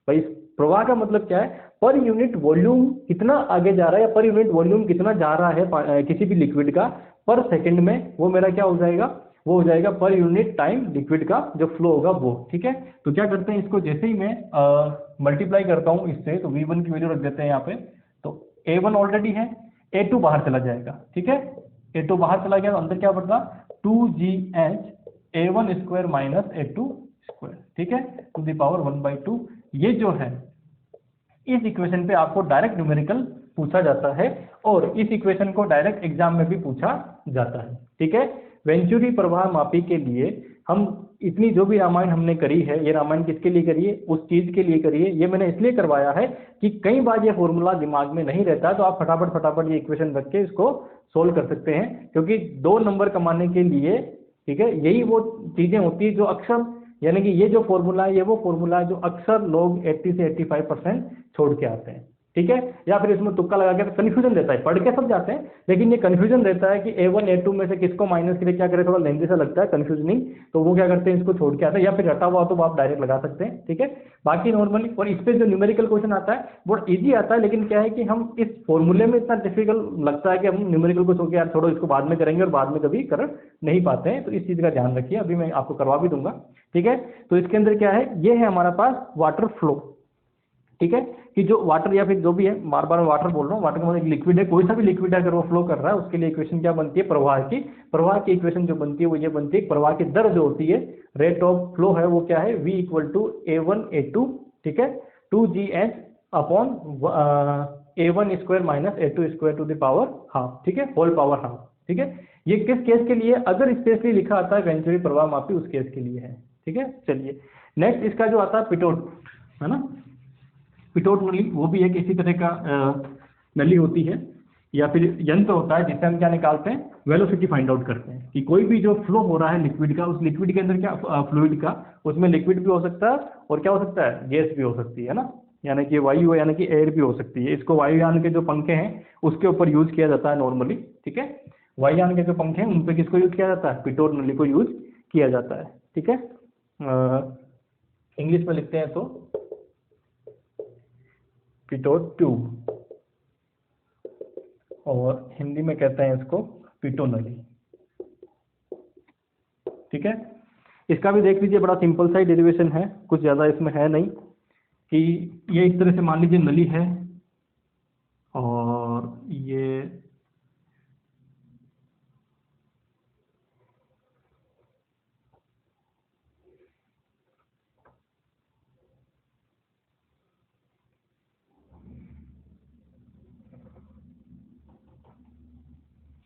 भाई प्रवाह का मतलब क्या है, पर यूनिट वॉल्यूम कितना आगे जा रहा है, या पर यूनिट वॉल्यूम कितना जा रहा है किसी भी लिक्विड का पर सेकंड में, वो मेरा क्या हो जाएगा, वो हो जाएगा पर यूनिट टाइम लिक्विड का जो फ्लो होगा वो, ठीक है। तो क्या करते हैं, इसको जैसे ही मैं मल्टीप्लाई करता हूं इससे, तो V1 की वैल्यू रख देते हैं यहाँ पे। तो A1 ऑलरेडी है, A2 बाहर चला जाएगा, ठीक है। A2 बाहर चला गया तो अंदर क्या बचा, 2GH A1 square minus A2 square, ठीक है, टू द पावर 1/2। ये जो है इस इक्वेशन पे आपको डायरेक्ट न्यूमेरिकल पूछा जाता है, और इस इक्वेशन को डायरेक्ट एग्जाम में भी पूछा जाता है, ठीक है। वेंचुरी प्रवाह मापी के लिए हम इतनी जो भी रामायण हमने करी है, ये रामायण किसके लिए करी है, उस चीज के लिए करी है। ये मैंने इसलिए करवाया है कि कई बार ये फॉर्मूला दिमाग में नहीं रहता, तो आप फटाफट फटाफट ये इक्वेशन रख के इसको सोल्व कर सकते हैं, क्योंकि 2 नंबर कमाने के लिए, ठीक है, यही वो चीजें होती है जो अक्सर, यानी कि ये जो फॉर्मूला है, ये वो फॉर्मूला है जो अक्सर लोग 80 से 85% छोड़ के आते हैं, ठीक है। या फिर इसमें तुक्का लगा के कंफ्यूजन रहता है, पढ़ के सब जाते हैं लेकिन ये कंफ्यूजन रहता है कि A1 A2 में से किसको माइनस के लिए क्या करें, थोड़ा लेंथी सा लगता है कंफ्यूजनिंग, तो वो क्या करते हैं, इसको छोड़ के आते हैं, या फिर रटा हुआ तो आप डायरेक्ट लगा सकते हैं, ठीक है। बाकी नॉर्मली, और इस पे जो न्यूमेरिकल क्वेश्चन आता है बहुत ईजी आता है, लेकिन क्या है कि हम इस फॉर्मूले में इतना डिफिकल्ट लगता है कि हम न्यूमेरिकल को सोच यार छोड़ो इसको बाद में करेंगे, और बाद में कभी कर नहीं पाते हैं। तो इस चीज का ध्यान रखिए, अभी मैं आपको करवा भी दूंगा, ठीक है। तो इसके अंदर क्या है, ये है हमारे पास वाटर फ्लो, ठीक है, कि जो वाटर या फिर जो भी है, बार बार वाटर बोल रहा हूँ, वाटर का मतलब लिक्विड है, कोई सा भी लिक्विड है अगर वो फ्लो कर रहा है, उसके लिए इक्वेशन क्या बनती है, प्रवाह की इक्वेशन जो बनती है वो ये बनती है, प्रवाह की दर जो होती है, रेट ऑफ फ्लो है, वो क्या है, V = A1 A2, ठीक है, 2GH upon A1 square minus A2 square to the power half, ठीक है, होल पावर हाफ, ठीक है। ये किस केस के लिए, अगर स्पेशली लिखा आता है वेंचुरी प्रवाह मापी, उस केस के लिए है, ठीक है। चलिए नेक्स्ट इसका जो आता है पिटोट, है ना, पिटोट नली, वो भी एक इसी तरह का नली होती है, या फिर यंत्र होता है जिससे हम क्या निकालते हैं, वेलोसिटी फाइंड आउट करते हैं कि कोई भी जो फ्लो हो रहा है लिक्विड का, उस लिक्विड के अंदर क्या, फ्लूइड का, उसमें लिक्विड भी हो सकता है और क्या हो सकता है, गैस भी हो सकती है ना, यानी कि वायु, यानी कि एयर भी हो सकती है। इसको वायुयान के जो पंखे हैं उसके ऊपर यूज किया जाता है नॉर्मली, ठीक है। वायुयान के जो पंखे हैं उन पर किसको यूज किया जाता है, पिटोट नली को यूज किया जाता है, ठीक है। इंग्लिश में लिखते हैं तो पिटोट ट्यूब, और हिंदी में कहते हैं इसको पिटो नली, ठीक है। इसका भी देख लीजिए, बड़ा सिंपल सा ही डेरिवेशन है, कुछ ज़्यादा इसमें है नहीं, कि ये इस तरह से मान लीजिए नली है, और ये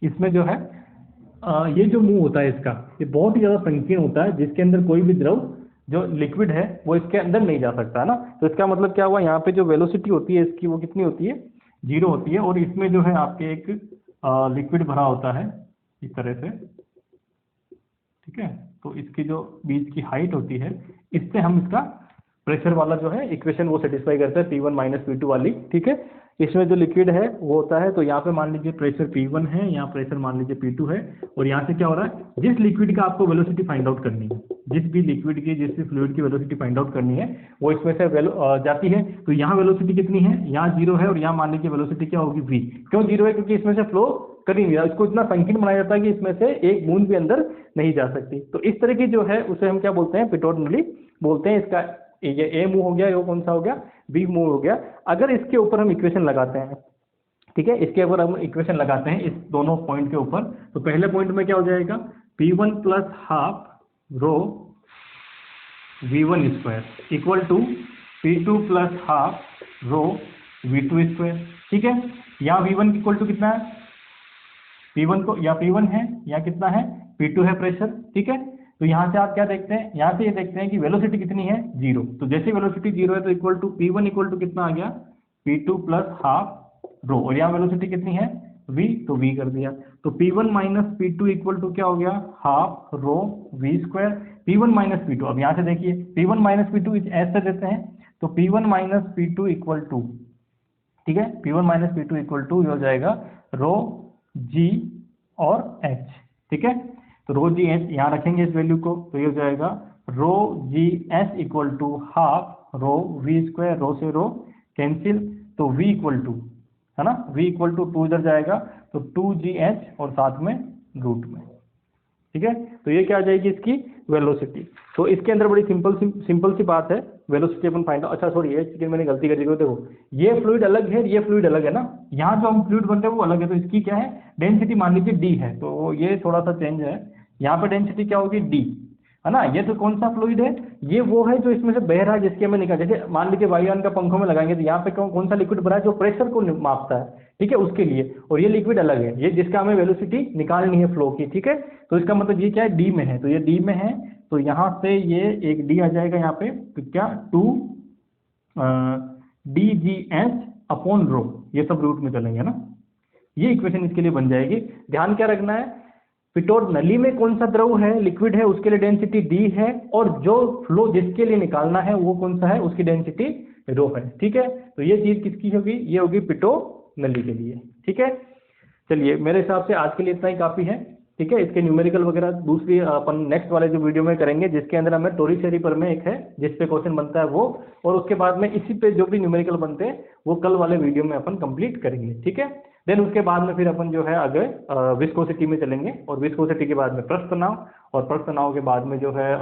इसमें जो है ये जो मुंह होता है इसका, ये बहुत ही ज़्यादा संकीर्ण होता है, जिसके अंदर कोई भी द्रव जो लिक्विड है वो इसके अंदर नहीं जा सकता है ना। तो इसका मतलब क्या हुआ, यहाँ पे जो वेलोसिटी होती है इसकी, वो कितनी होती है, 0 होती है, और इसमें जो है आपके एक लिक्विड भरा होता है इस तरह से, ठीक है। तो इसकी जो बीच की हाइट होती है, इससे हम इसका प्रेशर वाला जो है इक्वेशन वो सेटिस्फाई करता है, P1 माइनस P2 वाली, ठीक है। इसमें जो लिक्विड है वो होता है, तो यहाँ पे मान लीजिए प्रेशर P1 है, यहाँ प्रेशर मान लीजिए P2 है, और यहाँ से क्या हो रहा है, जिस लिक्विड का आपको वेलोसिटी फाइंड आउट करनी है, जिस भी लिक्विड की, जिस भी फ्लूइड की वेलोसिटी फाइंड आउट करनी है, वो इसमें से जाती है। तो यहाँ वेलोसिटी कितनी है, यहाँ 0 है, और यहाँ मान लीजिए वेलोसिटी क्या होगी, V। क्यों 0 है, क्योंकि इसमें से फ्लो कर नहीं रहा, इसको इतना संकीर्ण बनाया जाता है कि इसमें से एक बूंद भी अंदर नहीं जा सकती। तो इस तरह की जो है उसे हम क्या बोलते हैं, पिटोट नली बोलते हैं। इसका ये ए मुंह हो गया, ये कौन सा हो गया, बी मुंह हो गया। अगर इसके ऊपर हम इक्वेशन लगाते हैं, ठीक है, इसके ऊपर हम इक्वेशन लगाते हैं इस दोनों पॉइंट के ऊपर, तो पहले पॉइंट में क्या हो जाएगा, P1 + ½ rho V1 square equal to P2 + ½ rho V2 square, ठीक है। यहाँ V1 इक्वल टू कितना है, P1 को, या P1 है, या कितना है, P2 है प्रेशर, ठीक है। तो यहाँ से आप क्या देखते हैं, यहाँ से ये देखते हैं कि वेलोसिटी कितनी है, 0। तो जैसे वेलोसिटी 0 है तो equal to P1 equal to कितना आ गया, P2 प्लस हाफ रो, और यहाँ वेलोसिटी कितनी है v, तो v कर दिया। तो P1 minus P2 equal to क्या हो गया, half rho v square, P1 minus P2। अब यहाँ से देखिए P1 माइनस P2 ऐसे देते हैं, तो P1 minus P2 equal to, ठीक है, P1 minus P2 equal to हो जाएगा रो g और h, ठीक है। तो रो जी एच यहाँ रखेंगे इस वैल्यू को, तो ये हो जाएगा rho g h equal to half rho v square, rho से रो कैंसिल, तो v इक्वल टू, है ना, v इक्वल टू 2 इधर जाएगा तो 2gh और साथ में रूट में, ठीक है। तो ये क्या आ जाएगी इसकी वेलोसिटी। तो इसके अंदर बड़ी सिंपल सी बात है, वेलोसिटी अपन फाइंड आउट। अच्छा सॉरी, ये चीज़ मैंने गलती कर दी, देखो ये फ्लूइड अलग है, ये फ्लूइड अलग है ना, यहाँ जो हम फ्लूइड बनते हैं वो अलग है, तो इसकी क्या है डेंसिटी, मान लीजिए डी है, तो ये थोड़ा सा चेंज है, यहाँ पे डेंसिटी क्या होगी डी, है ना। ये तो कौन सा फ्लूइड है, ये वो है जो इसमें से बह रहा है, जिसके हमें निकाल, जैसे मान लीजिए वायुयान का पंखों में लगाएंगे तो यहाँ पे कौन सा लिक्विड भरा है जो प्रेशर को मापता है, ठीक है, उसके लिए, और ये लिक्विड अलग है, ये जिसका हमें वेलोसिटी निकालनी है फ्लो की, ठीक है। तो इसका मतलब ये क्या है, डी में है, तो ये डी में है, तो यहाँ से ये एक डी आ जाएगा यहाँ पे, तो क्या 2 DGH अपॉन रो, ये सब रूट में चलेंगे ना, ये इक्वेशन इसके लिए बन जाएगी। ध्यान क्या रखना है, पिटोट नली में कौन सा द्रव है, लिक्विड है, उसके लिए डेंसिटी डी है, और जो फ्लो जिसके लिए निकालना है वो कौन सा है, उसकी डेंसिटी रो है, ठीक है। तो ये चीज किसकी होगी, ये होगी पिटो नली के लिए, ठीक है। चलिए मेरे हिसाब से आज के लिए इतना ही काफी है, ठीक है। इसके न्यूमेरिकल वगैरह दूसरी अपन नेक्स्ट वाले जो वीडियो में करेंगे, जिसके अंदर हमें टोरिसेरी पर में एक है जिस पे क्वेश्चन बनता है वो, और उसके बाद में इसी पे जो भी न्यूमेरिकल बनते हैं वो कल वाले वीडियो में अपन कंप्लीट करेंगे, ठीक है। देन उसके बाद में फिर अपन जो है आगे विस्कोसिटी में चलेंगे, और विस्कोसिटी के बाद में प्रस्थ तनाव, और प्रस्थ तनाव के बाद में जो है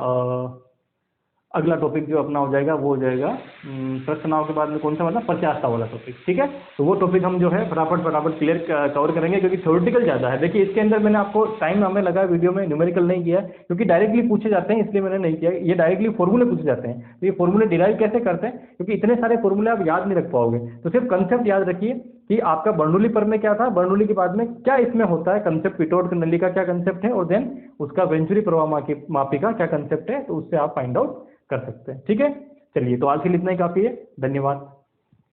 अगला टॉपिक जो अपना हो जाएगा वो हो जाएगा प्रस्थ तनाव के बाद में कौन सा, मतलब प्रत्यास्थता वाला टॉपिक, ठीक है। तो वो टॉपिक हम जो है फटाफट क्लियर कवर करेंगे, क्योंकि थ्योरेटिकल ज़्यादा है। देखिए इसके अंदर मैंने आपको टाइम हमें लगा वीडियो में, न्यूमेरिकल नहीं किया क्योंकि डायरेक्टली पूछे जाते हैं, इसलिए मैंने नहीं किया। ये डायरेक्टली फॉर्मूले पूछे जाते हैं, तो ये फॉर्मूले डिराइव कैसे करते हैं, क्योंकि इतने सारे फॉर्मूले आप याद नहीं रख पाओगे, तो सिर्फ कंसेप्ट याद रखिए कि आपका बर्नौली पर में क्या था, बर्नौली के बाद में क्या इसमें होता है कंसेप्ट, पिटोट नली का क्या कंसेप्ट है, और देन उसका वेंचुरी प्रवाह मापी का क्या कंसेप्ट है, तो उससे आप फाइंड आउट कर सकते हैं, ठीक है। चलिए तो आज के लिए इतना ही काफी है, धन्यवाद।